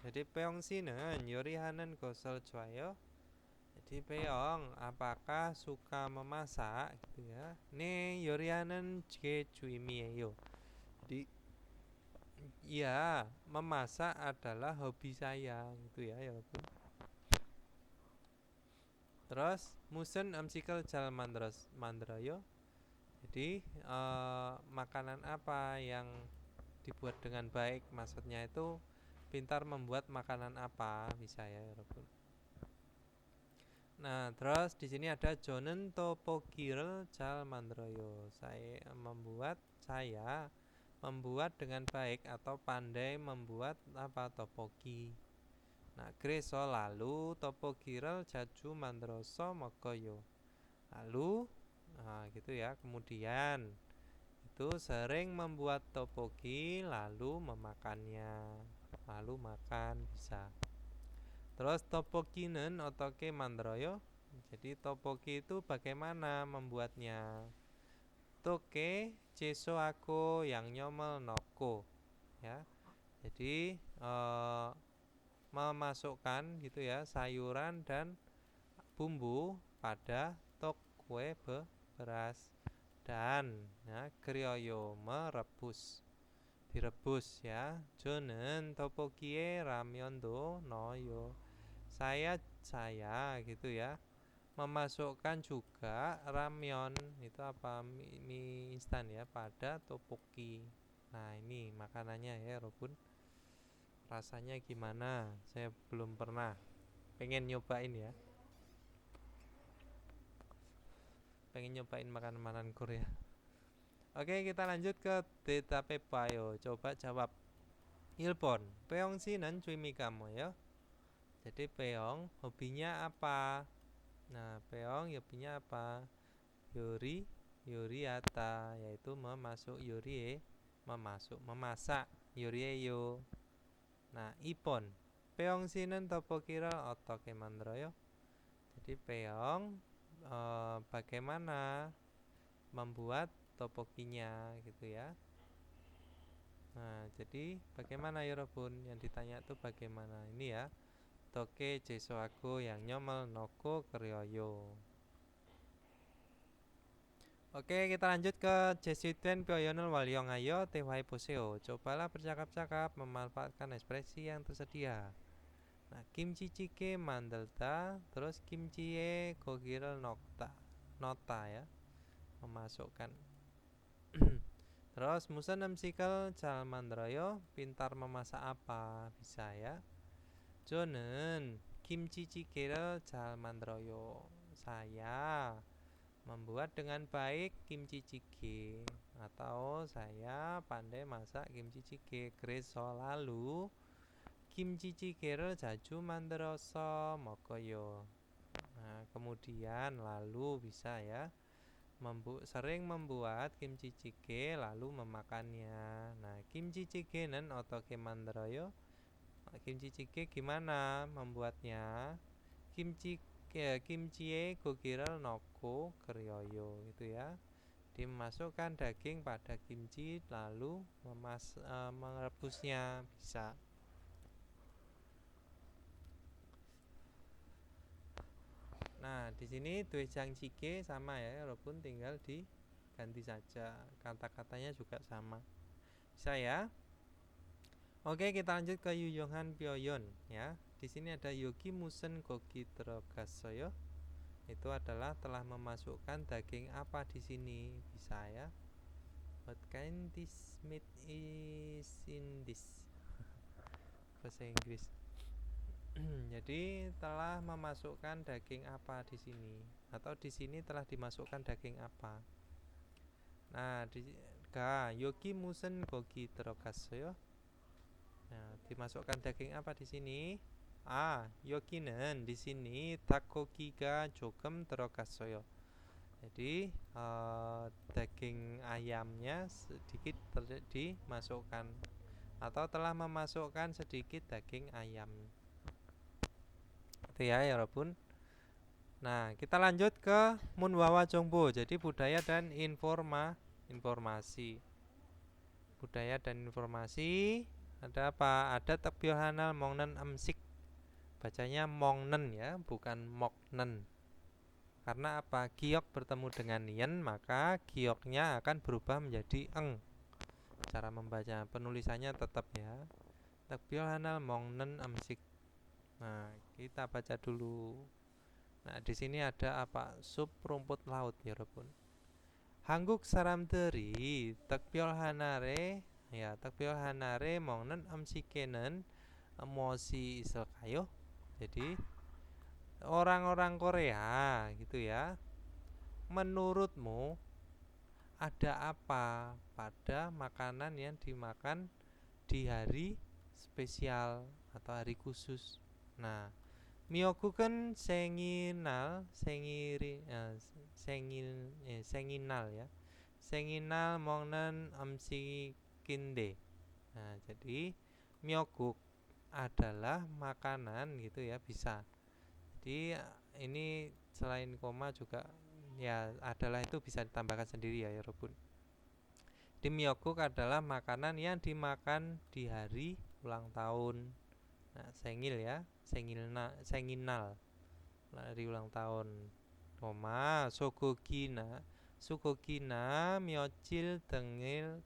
Jadi Peong 씨는 요리하는 것을 좋아해요. Jadi Peong, apakah suka memasak gitu ya? 네, 요리하는 게 취미예요. Jadi ya, memasak adalah hobi saya gitu ya, Robun. Terus musen 음식을 잘 만들어요. Jadi makanan apa yang dibuat dengan baik, maksudnya itu pintar membuat makanan apa, bisa ya, Robun. Nah, terus di sini ada 저는 떡볶이를 잘 만들어요. Saya membuat dengan baik atau pandai membuat apa, topoki. Nah, 그래서 lalu 떡볶이를 자주 만들어서 먹어요. Lalu gitu ya. Kemudian itu sering membuat topoki lalu memakannya. Lalu makan bisa. Terus topoki는 어떻게 만들어요? Jadi topoki itu bagaimana membuatnya? Toke 채소하고 양념을 넣고 ya. Jadi memasukkan gitu ya sayuran dan bumbu pada tok kue beras dan ya, krioyo direbus ya. 저는 떡볶이에 라면도 넣어요. Saya gitu ya memasukkan juga ramyeon, itu apa, mie instan ya, pada topoki. Nah, ini makanannya ya, Robun. rasanya gimana? Saya belum pernah, pengen nyobain ya, pengen nyobain makanan-makanan Korea. Oke, kita lanjut ke 대답해봐요. coba jawab. 1번 Peong 씨는 취미가 뭐예요? jadi Peong hobinya apa? Nah, Peong hobinya apa? 요리하다, yaitu memasak, 요리해요. Nah, 2번 Peong 씨는 떡볶이를 어떻게 만들어요? jadi Peong bagaimana membuat topokinya gitu ya. Nah, jadi bagaimana ya Robun? Yang ditanya itu bagaimana? Ini ya. Toke jesoaku yang nyomel noko keryoyo. Oke, kita lanjut ke Jesuten Pyoyonel Walyong ayo Tewai Poseo. Cobalah bercakap-cakap memanfaatkan ekspresi yang tersedia. Nah, kimchi jjigae mandelda, terus kimchi에 고기를 nota ya. Memasukkan. Terus musen 음식을 잘 만들어요. Pintar memasak apa? Bisa ya. 저는 김치찌개를 잘 만들어요. Saya membuat dengan baik kimchi jjigae, atau saya pandai masak kimchi jjigae. 그래서 lalu kimchi jjigae를 자주 만들어서 먹어요. Nah, kemudian lalu bisa ya. Sering membuat kimchi jjigae lalu memakannya. Nah, kimchi jjigae는 어떻게 만들어요? Kimchi jjigae gimana membuatnya? Kimchi에 고기를 넣고 끓여요, gitu ya. Dimasukkan daging pada kimchi lalu merebusnya, bisa. Nah, di sini doejang jjigae sama ya, walaupun tinggal diganti saja. Kata-katanya juga sama. Bisa ya? Oke, kita lanjut ke Yuyongan Pyoyon ya. Di sini ada Yogi Musen Gogi Terokassoyo. Itu adalah telah memasukkan daging apa di sini? Bisa ya. What kind this meat is in this? Bahasa Inggris. Jadi telah memasukkan daging apa di sini? Atau di sini telah dimasukkan daging apa? Nah, Yogi Musen Gogi Terokassoyo. Nah, dimasukkan daging apa di sini? 여기는 di sini 닭고기가 조금 들어갔어요. Jadi daging ayamnya sedikit dimasukkan atau telah memasukkan sedikit daging ayam. Itu ya, 여러분. Nah, kita lanjut ke Munwawa Jongbo. Jadi budaya dan informasi. Budaya dan informasi. Ada apa? Ada tekbyohanal mongnen amsik. Bacanya mongnen ya, bukan moknen. Karena apa? Giok bertemu dengan yen, maka gioknya akan berubah menjadi eng. Cara membaca penulisannya tetap ya. Tekbyohanal mongnen amsik. Nah, kita baca dulu. Nah, di sini ada apa? Sup rumput laut ya, 여러분. 한국 사람들이 특별하날에 먹는 음식에는 무엇이 있을까요? Jadi orang-orang Korea gitu ya. Menurutmu ada apa pada makanan yang dimakan di hari spesial atau hari khusus? Nah, 미역국은 생일날 ya. 생일날 먹는 음식인데. Nah, jadi 미역국 adalah makanan gitu ya, bisa. Jadi ini selain koma juga ya adalah itu bisa ditambahkan sendiri ya, 여러분. Di miokguk adalah makanan yang dimakan di hari ulang tahun. Nah, sengil ya, senginal hari ulang tahun. Koma sugogina miocil tengel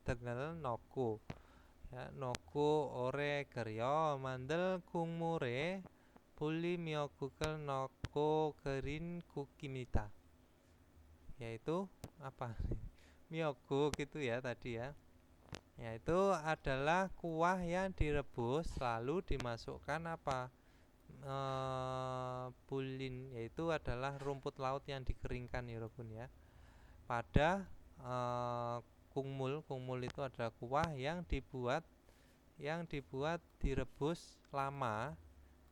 noko. Ya, noko ore keryo mandel kungmure puli miokgukal noko kerin kukimita. Yaitu apa? Miokguk itu ya tadi ya. Yaitu adalah kuah yang direbus lalu dimasukkan apa? Pulin, yaitu adalah rumput laut yang dikeringkan ya Robun ya. Pada kungmul itu adalah kuah yang dibuat direbus lama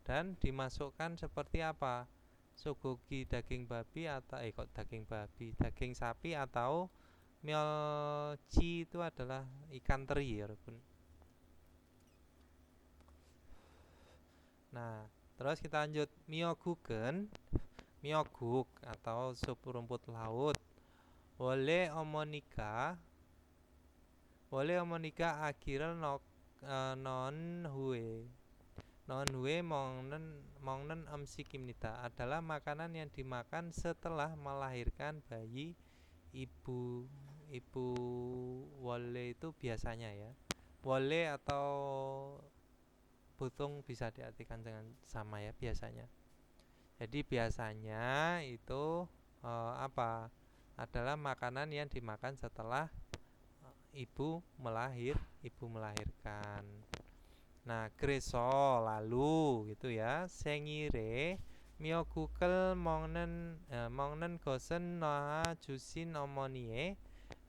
dan dimasukkan seperti apa? Sogogi daging babi atau daging sapi atau myeolchi itu adalah ikan teri ya Robun. Nah, terus kita lanjut myoguk atau sup rumput laut. Wole omonika akhirnya non hue. Non hue mongnen amsikimnita adalah makanan yang dimakan setelah melahirkan bayi ibu wole itu biasanya ya. Wole atau butung bisa diartikan dengan sama ya biasanya. Jadi biasanya itu apa? Adalah makanan yang dimakan setelah ibu melahirkan. Nah, greso lalu gitu ya. Sengire myogukel mongnen gosen noha jusin omonie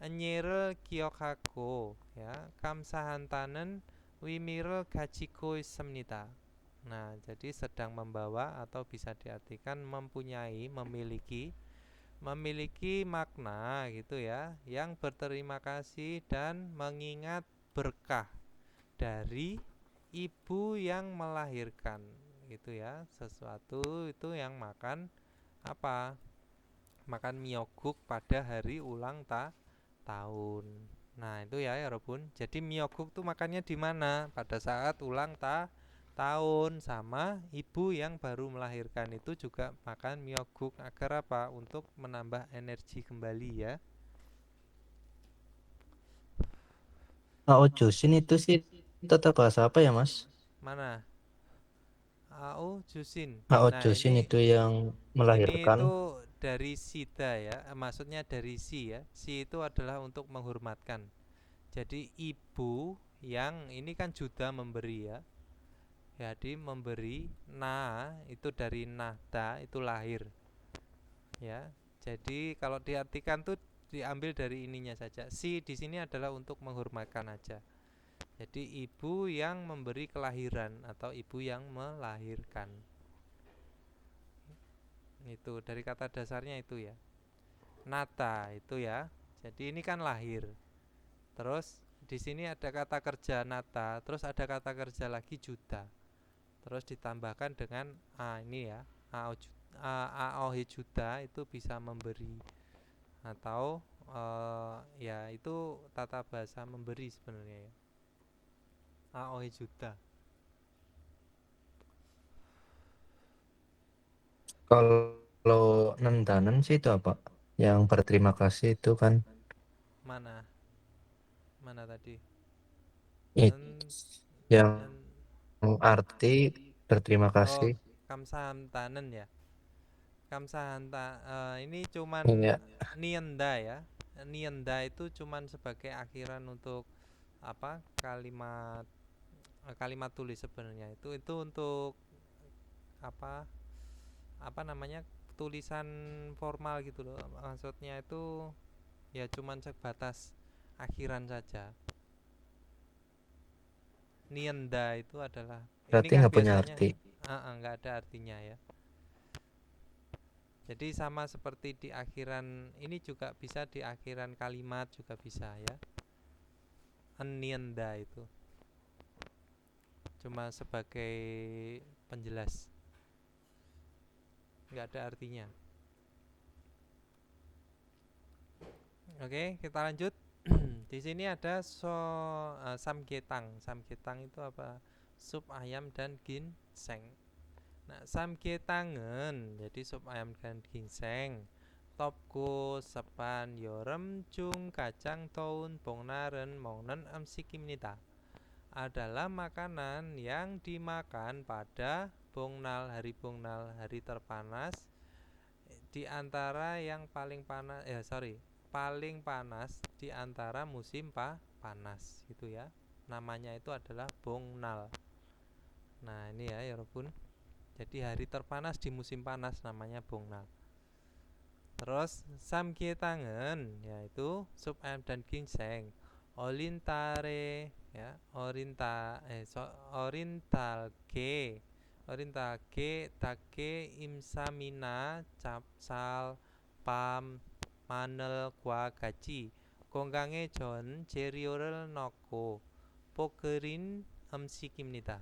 enyere kyokako ya. Kamsahantanen wimiro gachiko semnita. Nah, jadi sedang membawa atau bisa diartikan memiliki makna gitu ya, yang berterima kasih dan mengingat berkah dari ibu yang melahirkan gitu ya. Sesuatu itu yang makan apa? Makan myoguk pada hari ulang tahun. Nah, itu ya Robun. Jadi myoguk tuh makannya di mana? Pada saat ulang tahun sama ibu yang baru melahirkan itu juga makan myoguk agar apa? Untuk menambah energi kembali ya. Ao Jusin itu sih tata bahasa apa ya Mas? Mana? Ao Jusin. Ao Nah, Jusin itu yang ini melahirkan. itu dari sida ya. Maksudnya dari si ya. Si itu adalah untuk menghormatkan. Jadi ibu yang ini kan juda memberi ya. Jadi memberi itu dari nahda itu lahir. Ya. Jadi kalau diartikan tuh diambil dari ininya saja. Si di sini adalah untuk menghormatkan aja. Jadi ibu yang memberi kelahiran atau ibu yang melahirkan. Itu dari kata dasarnya itu ya. Nata itu ya. Jadi ini kan lahir. Terus di sini ada kata kerja nata, terus ada kata kerja lagi juta. Terus ditambahkan dengan ini ya. Aohe juta itu bisa memberi atau ya itu tata bahasa memberi sebenarnya ya. Aohe juta. Kalau nendanen sih itu apa? Yang berterima kasih itu kan Mana? Mana tadi? itu yang Nen, arti berterima oh, kasih. kamsahamtanen ya. Ini cuman Iya. nienda ya. Nienda itu cuman sebagai akhiran untuk apa? Kalimat tulis sebenarnya. Itu untuk apa? Apa namanya? Tulisan formal gitu loh. Maksudnya itu ya cuman sebatas akhiran saja. Nienda itu adalah ini Berarti kan nggak punya biasanya arti. nggak ada artinya ya. Jadi sama seperti di akhiran ini juga bisa di akhiran kalimat juga bisa ya. Enienda itu cuma sebagai penjelas, nggak ada artinya. Oke, kita lanjut. Di sini ada samgyetang. Samgyetang itu apa? Sup ayam dan ginseng. Nah, samgyetangen jadi sup ayam dan ginseng. Topku sepan yorem cung kacang toun bongnaren mongnen amsikimnita adalah makanan yang dimakan pada hari bongnal hari terpanas di antara yang paling panas paling panas di antara musim panas gitu ya. Namanya itu adalah Bongnal. Nah, ini ya Yorobun. Jadi hari terpanas di musim panas namanya Bongnal. Terus samgyetang은 yaitu sup ayam dan ginseng. Orintare ya, orintalge. Orintalge take imsamina capsal pam 마늘, 과 같이 건강에 좋은 재료를 넣고 볶으린 음식입니다.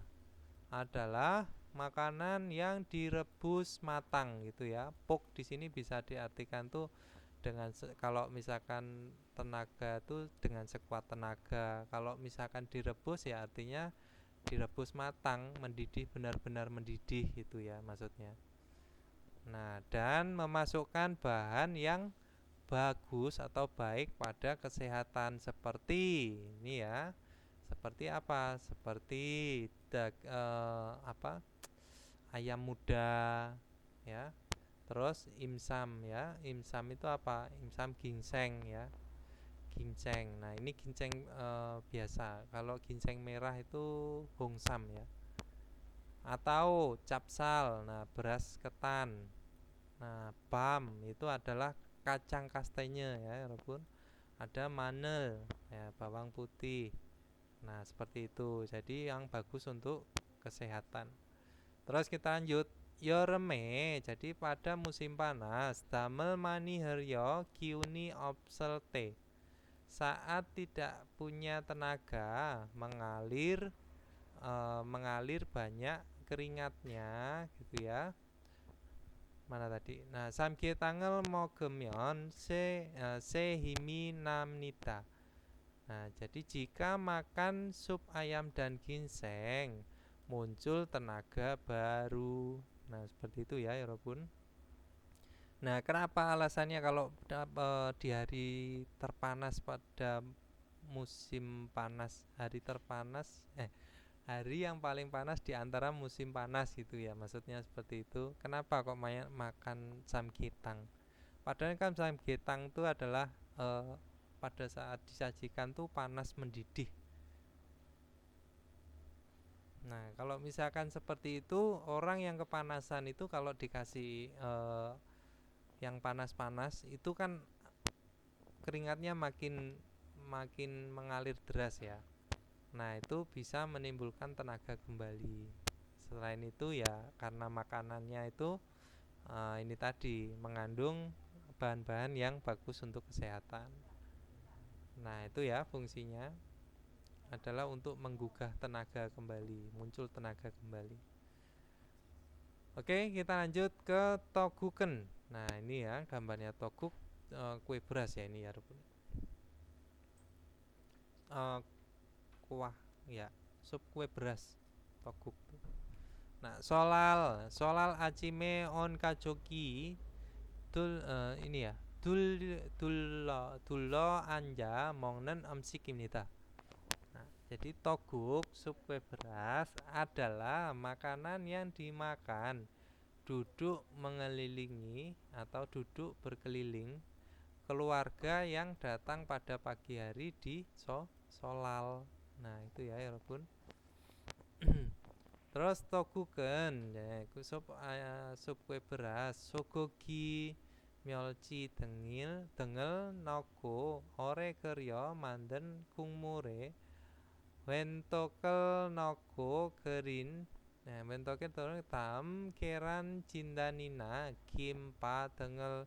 Adalah makanan yang direbus matang gitu ya. Pok di sini bisa diartikan tuh dengan kalau misalkan tenaga tuh dengan sekuat tenaga. Kalau misalkan direbus ya artinya direbus matang, mendidih, benar-benar mendidih gitu ya maksudnya. Nah, dan memasukkan bahan yang bagus atau baik pada kesehatan seperti ini ya. Seperti apa? Seperti ayam muda ya. Terus imsam ya. Imsam itu apa? Imsam ginseng ya. Ginseng. Nah, ini ginseng biasa. Kalau ginseng merah itu hongsam ya. Atau capsal. Nah, beras ketan. Nah, bam itu adalah kacang kastanya ya, walaupun ada manel ya, bawang putih. Nah, seperti itu. Jadi yang bagus untuk kesehatan. Terus kita lanjut. Yoreme, jadi pada musim panas, damel mani heryo kiuni obselte. Saat tidak punya tenaga, mengalir banyak keringatnya gitu ya. Mana tadi? Nah, samgyetang을 먹으면 새 힘이 납니다. Nah, jadi jika makan sup ayam dan ginseng, muncul tenaga baru. Nah, seperti itu ya, Yorobun. Nah, kenapa alasannya kalau di hari terpanas pada musim panas, hari yang paling panas di antara musim panas gitu ya, maksudnya seperti itu. Kenapa kok makan samgyetang? Padahal kan samgyetang itu adalah pada saat disajikan tuh panas mendidih. Nah, kalau misalkan seperti itu, orang yang kepanasan itu kalau dikasih yang panas-panas itu kan keringatnya makin mengalir deras ya. Nah, itu bisa menimbulkan tenaga kembali. Selain itu ya karena makanannya itu ini tadi mengandung bahan-bahan yang bagus untuk kesehatan. Nah, itu ya fungsinya adalah untuk menggugah tenaga kembali, muncul tenaga kembali. Oke, kita lanjut ke toguken. Nah, ini ya gambarnya toguk, kue beras ya ini ya. Kuah ya, sup kue beras toguk. Nah, solal acime on kajoki ini ya. Dullo anja 먹는 음식입니다. Nah, jadi toguk sup kue beras adalah makanan yang dimakan duduk mengelilingi atau duduk berkeliling keluarga yang datang pada pagi hari di solal. Nah, itu ya walaupun terus toguken ya, sup kue beras sogogi 멸치 등을 넣고 오래 끓여 만든 국물에 웬떡을 넣고 끓인 웬떡에 들은 다음 계란 진단이나 김밥 등을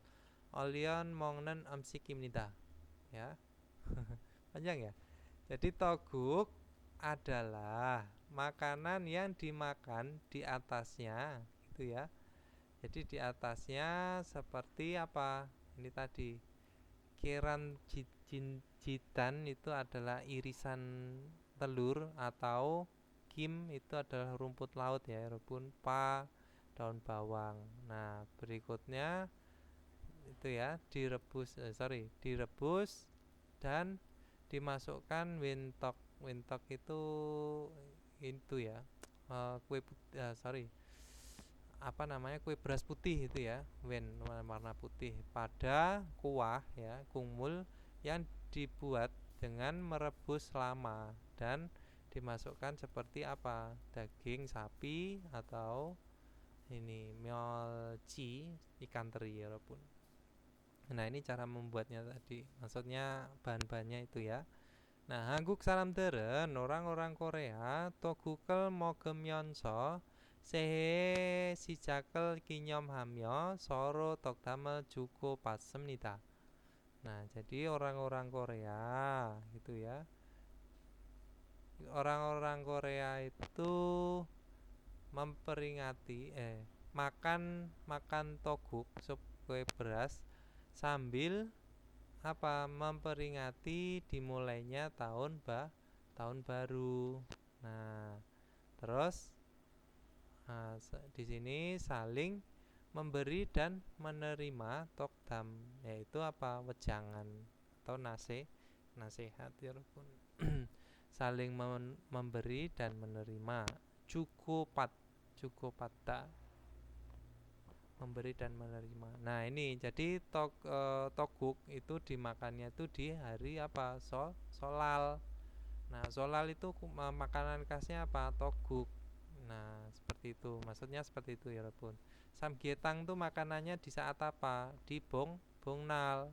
올려 먹는 음식입니다. Ya. Panjang ya. Jadi toguk adalah makanan yang dimakan di atasnya gitu ya. Jadi di atasnya seperti apa? Ini tadi keran jitan itu adalah irisan telur atau kim itu adalah rumput laut ya, walaupun daun bawang. Nah, berikutnya itu ya direbus dan dimasukkan wintok. Wintok itu ya kue apa namanya, kue beras putih itu ya, warna putih pada kuah ya, kumul yang dibuat dengan merebus lama dan dimasukkan seperti apa, daging sapi atau ini myeolchi, ikan teri ya walaupun. Nah ini cara membuatnya tadi, maksudnya bahan-bahannya itu ya. Nah 한국 사람들은 orang-orang Korea 떡국을 먹으면서 새해 시작을 기념하며 서로 덕담을 주고받습니다. Nah jadi orang-orang Korea gitu ya, orang-orang Korea itu memperingati makan toguk, sup kue beras, sambil apa, memperingati dimulainya tahun baru. Nah terus di sini saling memberi dan menerima tokdam, yaitu apa, wejangan atau nasihat ya pun. Saling memberi dan menerima. Cukupatta, memberi dan menerima. Nah ini jadi toguk itu dimakannya itu di hari apa, solal. Nah solal itu makanan khasnya apa, toguk. Nah seperti itu, maksudnya seperti itu ya pun. Samgyetang tuh makanannya di saat apa, di bongnal,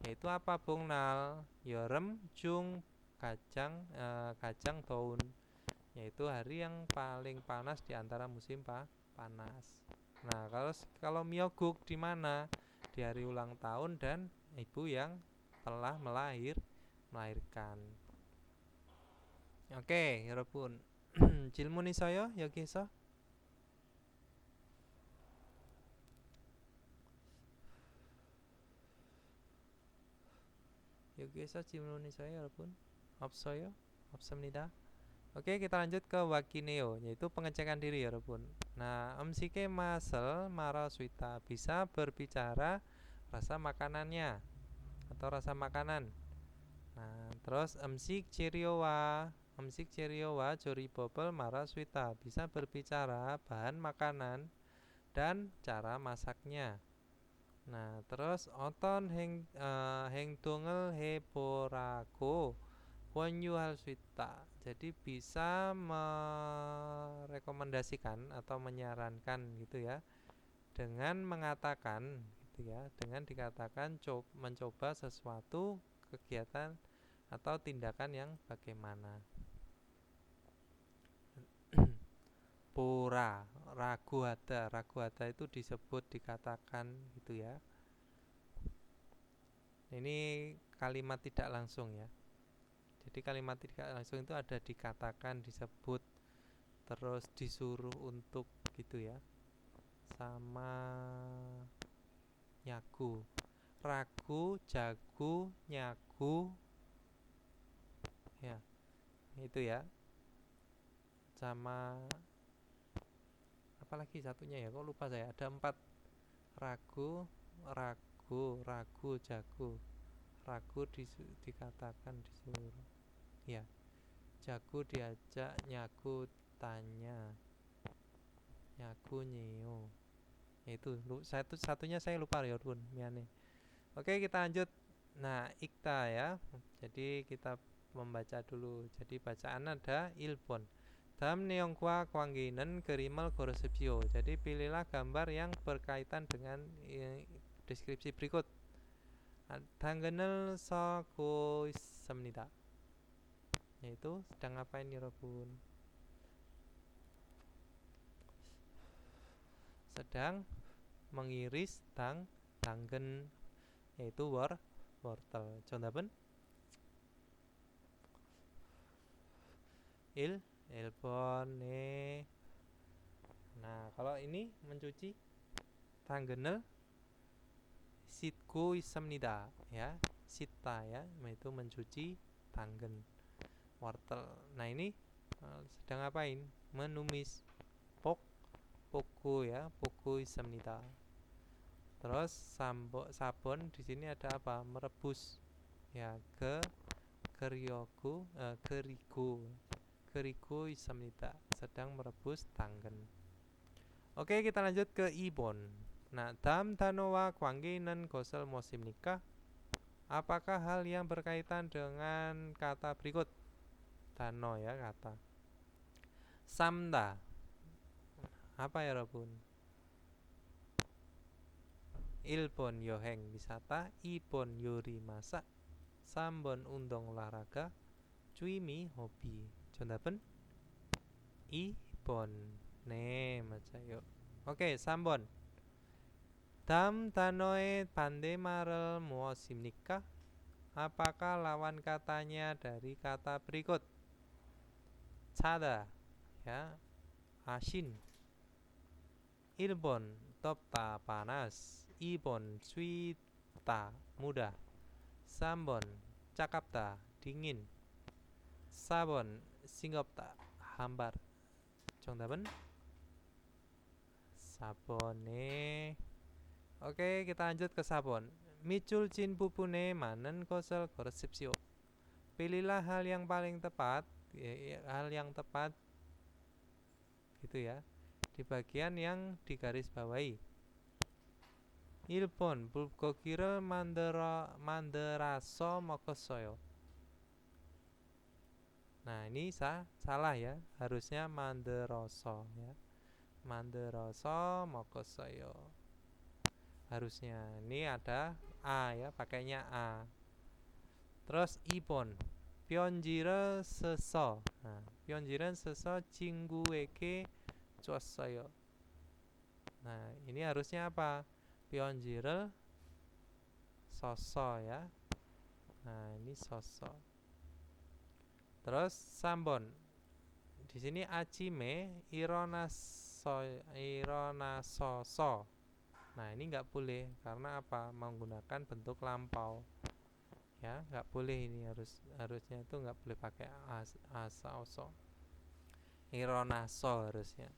yaitu apa bongnal, yorem jung kacang kacang daun, yaitu hari yang paling panas di antara musim panas. Nah, kalau Myoguk di mana? Di hari ulang tahun dan ibu yang telah melahirkan. Oke, 여러분. 질문 있어요? 여기서? 여기서 질문 있어요, 여러분? 없어요? 없습니다. Oke, kita lanjut ke wakineo, yaitu pengecekan diri ya, 여러분. Nah, 음식의 맛을 말할 bisa berbicara rasa makanannya atau rasa makanan. Nah, terus 음식 재료와 조리법을 말할 수 있다, bisa berbicara bahan makanan dan cara masaknya. Nah, terus 어떤 행동을 해보라고 권유할 수 있다. Jadi bisa merekomendasikan atau menyarankan gitu ya, dengan mengatakan gitu ya, dengan dikatakan mencoba sesuatu kegiatan atau tindakan yang bagaimana. Pura, ragu ada itu disebut, dikatakan gitu ya. Ini kalimat tidak langsung ya. Jadi kalimat tidak langsung itu ada dikatakan, disebut, terus disuruh untuk gitu ya. Sama nyagu, ragu, jagu, nyagu, ya itu ya. Sama apalagi satunya ya, kok lupa saya. Ada 4, ragu, jagu. Ragu dikatakan, disuruh ya, jagu diajak, nyagu tanya, nyagu nyeo, itu satunya saya lupa ya pun miane. Oke, kita lanjut. Nah ikta ya, jadi kita membaca dulu. Jadi bacaan ada ilpon dalam neongkwa kwangginan kerimal goresepsio. Jadi pilihlah gambar yang berkaitan dengan deskripsi berikut. 당근을 썰고 있습니다. yaitu sedang ngapain 여러분? Sedang mengiris 당근, yaitu wortel. 정답은 1번. Nah, kalau ini mencuci 당근을 씻고 있습니다. Ya, 씻다 ya, yaitu mencuci 당근, wortel. Nah, ini sedang ngapain? Menumis. Poku ya, poku 있습니다. Terus sabon di sini ada apa? Merebus. Ya, keriku 있습니다. sedang merebus 당근. Oke, kita lanjut ke Ibon. Nah, dalam 단어와 관계 있는 것을 무엇입니까? Apakah hal yang berkaitan dengan kata berikut? Dano ya kata. Samda. Apa ya, 여러분? 일본 여행 wisata, 2번 요리 masak, 3번 운동 olahraga, 취미 hobi. 정답은 2번. 네, 맞아요. 오케이, 3번. 다음 단어의 반대말은 무엇입니까? Apakah lawan katanya dari kata berikut? Cada, ya, asin. 1번 덥다 panas, 2번 추위다 mudah, 3번 차갑다 dingin, 4번 싱겁다 hambar. 정답은 4번에. Oke, kita lanjut ke 4번. 미줄 진 부분에 맞는 것을 고르십시오. Pilihlah hal yang paling tepat, hal yang tepat gitu ya, di bagian yang digarisbawahi. 1번 불고기를 만들어서 먹었어요. Nah, ini salah ya. Harusnya 만들어서 ya. 만들어서 먹었어요. Harusnya. Ini ada A ya, pakainya A. Terus 2번 편지를 써서. Nah, 편지를 써서 친구에게 줬어요. Nah, ini harusnya apa? 편지를 써서 ya. Nah, ini 써서. Terus 3번. Di sini 아침에 일어나서서. Nah, ini nggak boleh karena apa? Menggunakan bentuk lampau. Ya, nggak boleh ini, harusnya itu nggak boleh pakai asaoso. 일어나서 harusnya.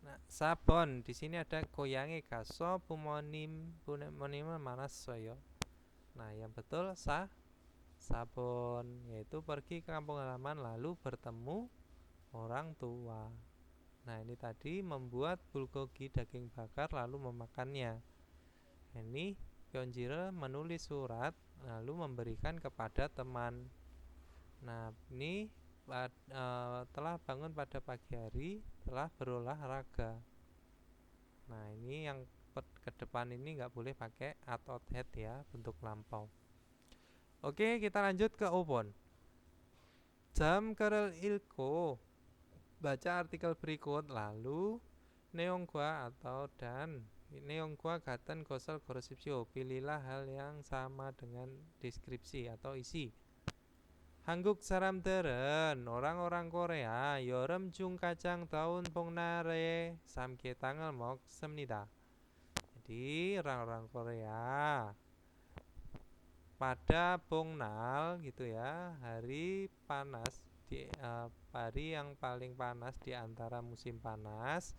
Nah, 4번 di sini ada 고향에 가서 부모님을 만났어요. Nah, yang betul 4번, yaitu pergi ke kampung halaman lalu bertemu orang tua. Nah, ini tadi membuat bulgogi daging bakar lalu memakannya. Ini Pyonjiro menulis surat lalu memberikan kepada teman. Nah, ini telah bangun pada pagi hari, telah berolahraga. Nah, ini yang ke depan ini nggak boleh pakai atau head ya, bentuk lampau. Oke, kita lanjut ke 5번. 글을 읽고 baca artikel berikut lalu 내용과 atau dan 내용과 같은 것을 고르십시오. Pilihlah hal yang sama dengan deskripsi atau isi. 한국 사람들은 orang-orang Korea 여름 중 가장 더운 봄날에 삼계탕을 먹습니다. Jadi orang-orang Korea pada Bongnal gitu ya, hari panas hari yang paling panas di antara musim panas,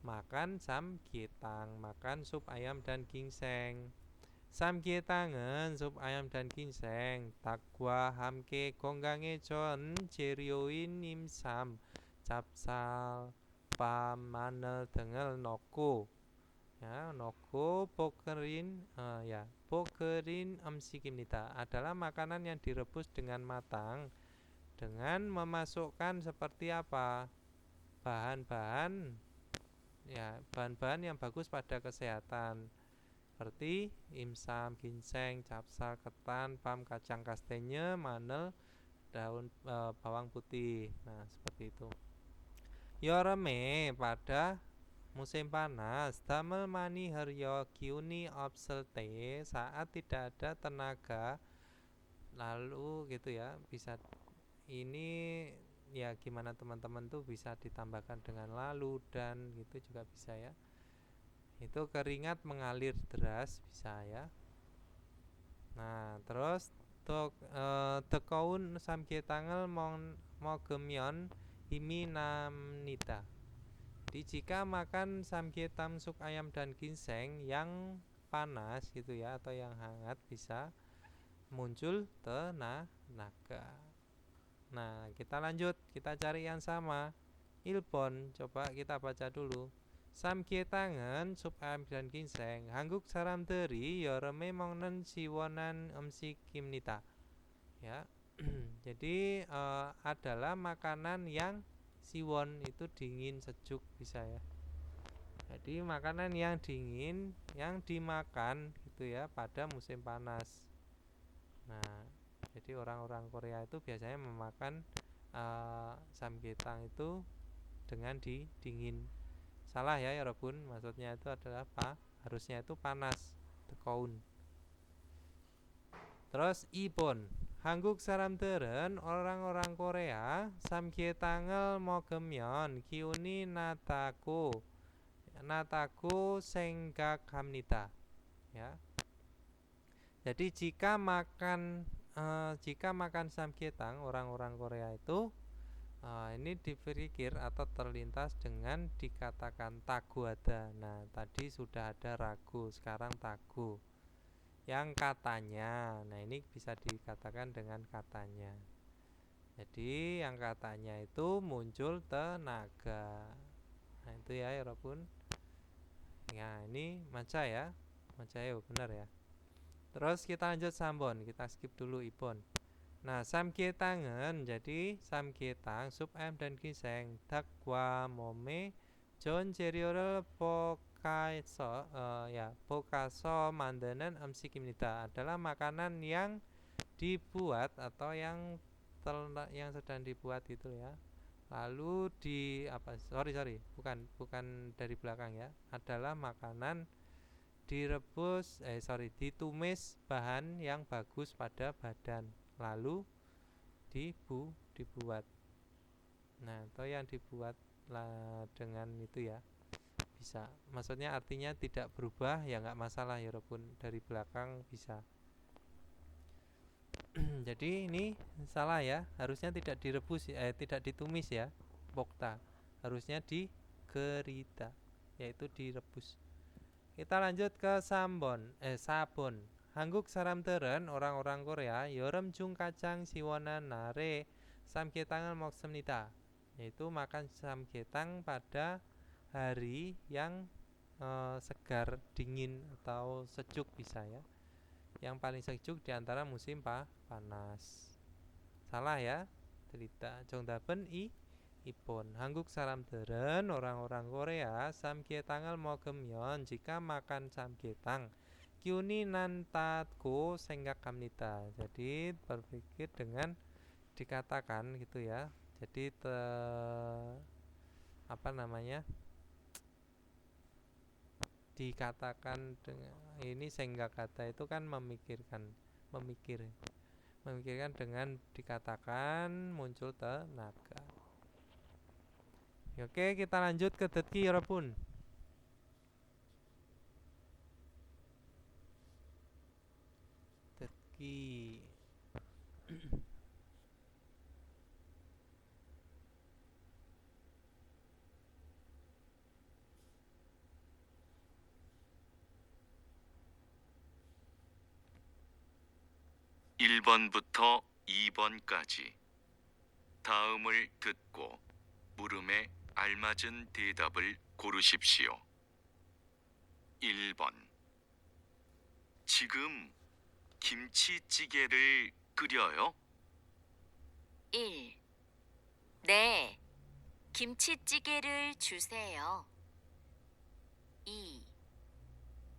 makan samgyetang, makan sup ayam dan ginseng. 삼계탕은 sup ayam dan ginseng, 닭과 함께 건강에 좋은 재료인 임삼, 찹쌀, 밤, 마늘 등을 넣고 볶으린 음식입니다. Adalah makanan yang direbus dengan matang dengan memasukkan seperti apa? Bahan-bahan yang bagus pada kesehatan. Seperti imsam, ginseng, capsal, ketan, pam, kacang kastenya, manel, daun bawang putih. Nah, seperti itu. 여름에 pada musim panas, damel mani haryo giuni 없을 때, saat tidak ada tenaga, lalu gitu ya, bisa ini ya gimana teman-teman tuh bisa ditambahkan dengan lalu dan gitu juga bisa ya. Itu keringat mengalir deras bisa ya. Nah, terus 뜨거운 삼계탕을 먹으면 힘이 납니다. Jadi jika makan samgyetang sup ayam dan ginseng yang panas gitu ya atau yang hangat bisa muncul tenaga. Nah, kita lanjut, kita cari yang sama. 1번 coba kita baca dulu. 삼계탕은 sup ayam dan ginseng. 한국 사람들이 여름에 먹는 시원한 음식입니다. Ya. Jadi adalah makanan yang siwon itu dingin sejuk bisa ya. Jadi makanan yang dingin yang dimakan gitu ya pada musim panas. Nah, jadi orang-orang Korea itu biasanya memakan samgyetang itu dengan dingin. Salah ya Robun, maksudnya itu adalah apa? Harusnya itu panas, tekoun. Terus ibon, 한국 사람들은 orang-orang Korea 삼계탕을 먹으면 기운이 나다고 생각합니다. Ya. Jadi jika makan samgyetang orang-orang Korea itu ini dipikir atau terlintas dengan dikatakan tagu ada. Nah, tadi sudah ada ragu, sekarang tagu. Yang katanya, nah ini bisa dikatakan dengan katanya. Jadi yang katanya itu muncul tenaga. Nah itu ya Robun. Ya ini maca ya, maca ya benar ya. Terus kita lanjut sambon, kita skip dulu ibon. Nah samgyetang은 jadi samgyetang sup ayam dan ginseng 닭과 몸에 좋은 재료를 볶아서 만드는 음식입니다. Adalah makanan yang dibuat atau yang sedang dibuat itu ya. Lalu bukan dari belakang ya. Adalah makanan ditumis bahan yang bagus pada badan. Lalu dibuat. Nah, atau yang dibuat dengan itu ya. Bisa, maksudnya artinya tidak berubah ya nggak masalah ya Robun, dari belakang bisa. Jadi ini salah ya, harusnya tidak direbus tidak ditumis ya, bokta, harusnya digerita, yaitu direbus. Kita lanjut ke sabon. 한국 사람들은 orang-orang Korea 여름 중 가장 시원한 날에 삼계탕을 먹습니다. Yaitu makan samgyetang pada hari yang segar, dingin atau sejuk bisa ya. Yang paling sejuk di antara musim panas. Salah ya. Cerita 정답은 ibon. 한국 사람들은 orang-orang Korea samgyetang을 먹으면 jika makan samgyetang 기운이 난다고 생각합니다. Jadi berpikir dengan dikatakan gitu ya. Jadi dikatakan dengan ini sehingga kata itu kan memikirkan dengan dikatakan muncul tenaga. Oke, kita lanjut ke 듣기 여러분. 듣기 1번부터 2번까지 다음을 듣고 물음에 알맞은 대답을 고르십시오. 1번. 지금 김치찌개를 끓여요? 1. 네. 김치찌개를 주세요. 2.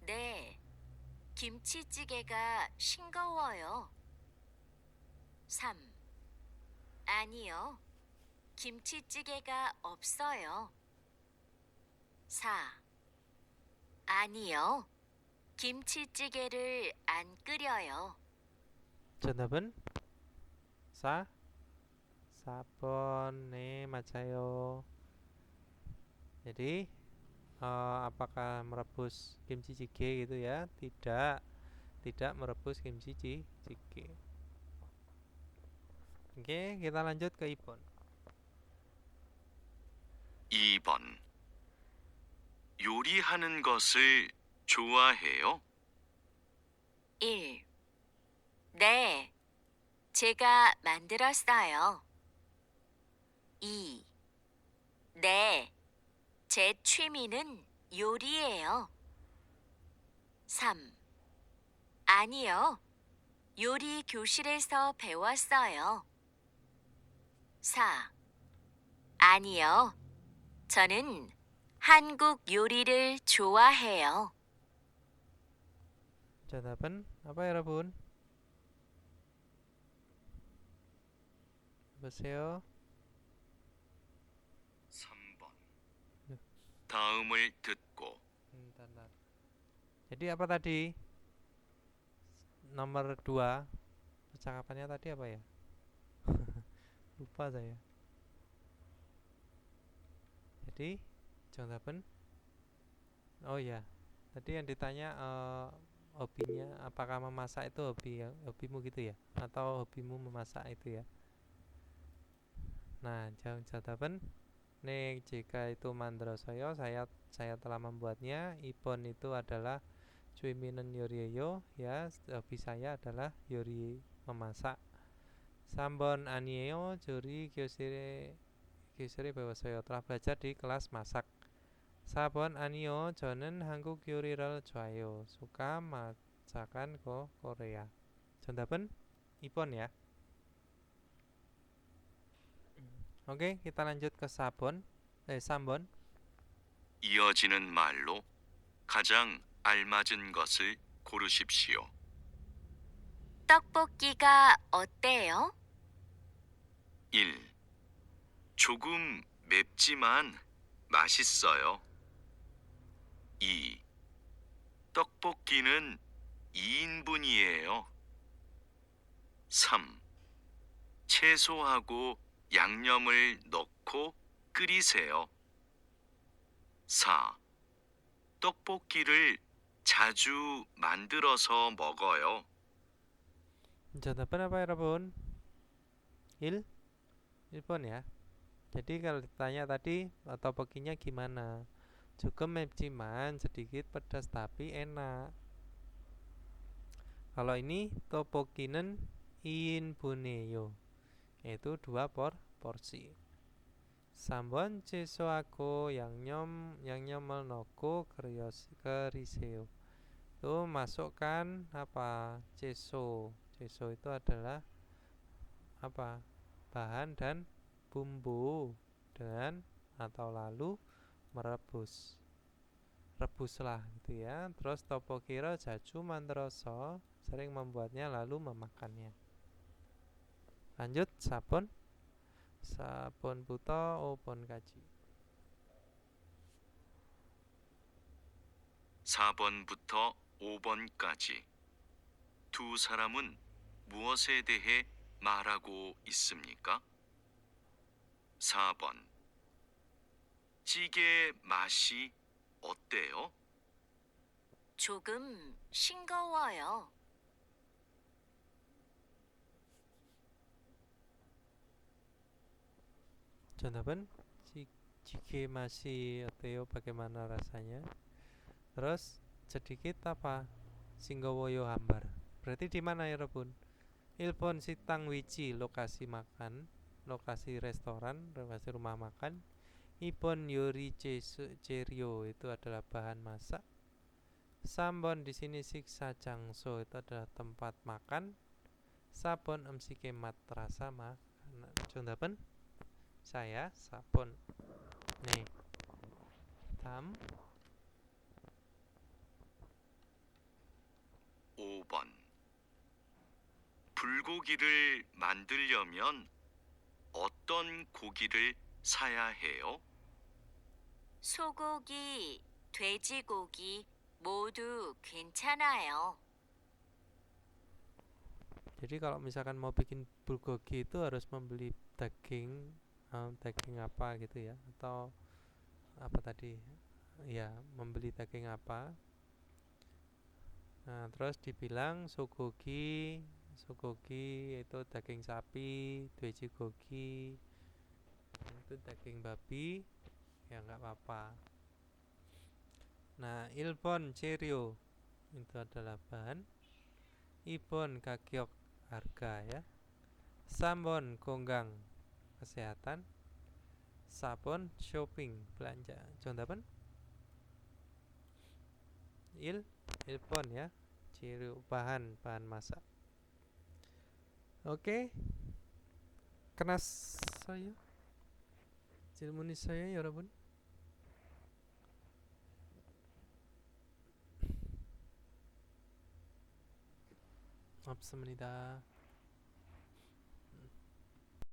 네. 김치찌개가 싱거워요. 3. 아니요. 김치찌개가 없어요. 4. 아니요. 김치찌개를 안 끓여요. 정답은 4번. 네, 맞아요. Jadi apakah merebus kimchi jjigae gitu ya? Tidak merebus kimchi jjigae. Oke, kita lanjut ke ibon. 2번. 요리하는 것을 좋아해요? 1. 네. 제가 만들었어요. 2. 네, 제 취미는 요리예요. 3. 아니요, 요리 교실에서 배웠어요. 4. 아니요, 저는 한국 요리를 좋아해요. 정답은 apa 여러분? 보세요. 3번. 다음을 듣고 Bentar. Jadi apa tadi? Nomor 2 percakapannya tadi apa ya? Lupa saya. Jadi 정답은 oh ya, tadi yang ditanya hobinya apakah memasak itu hobimu gitu ya? Atau hobimu memasak itu ya? Nah, 정답은 네, jika itu 만들어서요. saya telah membuatnya. 이번 itu adalah 취미는 요리예요. Ya, hobi saya adalah 요리 memasak. 3번 아니에요. 교실에 배웠어요. telah belajar di kelas masak. 4번 아니요. 저는 한국 요리를 좋아해요. suka masakan Korea. 정답은 2번 ya. Oke, kita lanjut ke 3번. 이어지는 말로 가장 알맞은 것을 고르십시오. 떡볶이가 어때요? 1. 조금 맵지만 맛있어요. 2. 떡볶이는 2인분이에요. 3. 채소하고 양념을 넣고 끓이세요. 4. 떡볶이를 자주 만들어서 먹어요. 정답은 apa 여러분? 1번 ya. Jadi kalau ditanya tadi tteokbokkinya gimana? Cukup 맵지만 sedikit pedas tapi enak. Kalau ini tteokbokki는 2인분이에요. Yaitu 2 porsi. 3번 채소하고 양념을 넣고 끓이세요. Itu masukkan apa? Ceso itu adalah apa? Bahan dan bumbu dan atau lalu rebuslah gitu ya. Terus tteokbokki를 자주 만들어서 sering membuatnya lalu memakannya. Lanjut 4번. 4번부터 5번까지. 4번부터 5번까지 두 사람은 무엇에 대해 말하고 있습니까? 4번. 찌개 맛이 어때요? 조금 싱거워요. 정답은 찌개 맛이 어때요? Bagaimana rasanya? Terus sedikit apa? Singgowoyo hambar. Berarti di mana ya, 여러분? 1번 식당 위치, lokasi makan, lokasi restoran, lokasi rumah makan. 2번 요리 재료 itu adalah bahan masak. 3번 di sini siksa 장소 itu adalah tempat makan. 4번 음식의 맛 rasa makanan. 정답은 saya 4번. 네. 다음 5번. 불고기를 만들려면 어떤 고기를 사야 해요? 소고기, 돼지고기 모두 괜찮아요. Jadi kalau misalkan mau bikin bulgogi itu harus membeli daging apa gitu ya, atau apa tadi ya, membeli daging apa. Nah, terus dibilang sogogi itu daging sapi, 돼지고기 itu daging babi, ya nggak apa-apa. Nah, 1번 재료 itu adalah bahan. 2번 가격 harga ya. 3번 건강 kesehatan. sabun, shopping, belanja. 정답은 1번 ya. 재료, bahan masak. 오케이. 끝났어요? 질문 있어요, 여러분? 없습니다.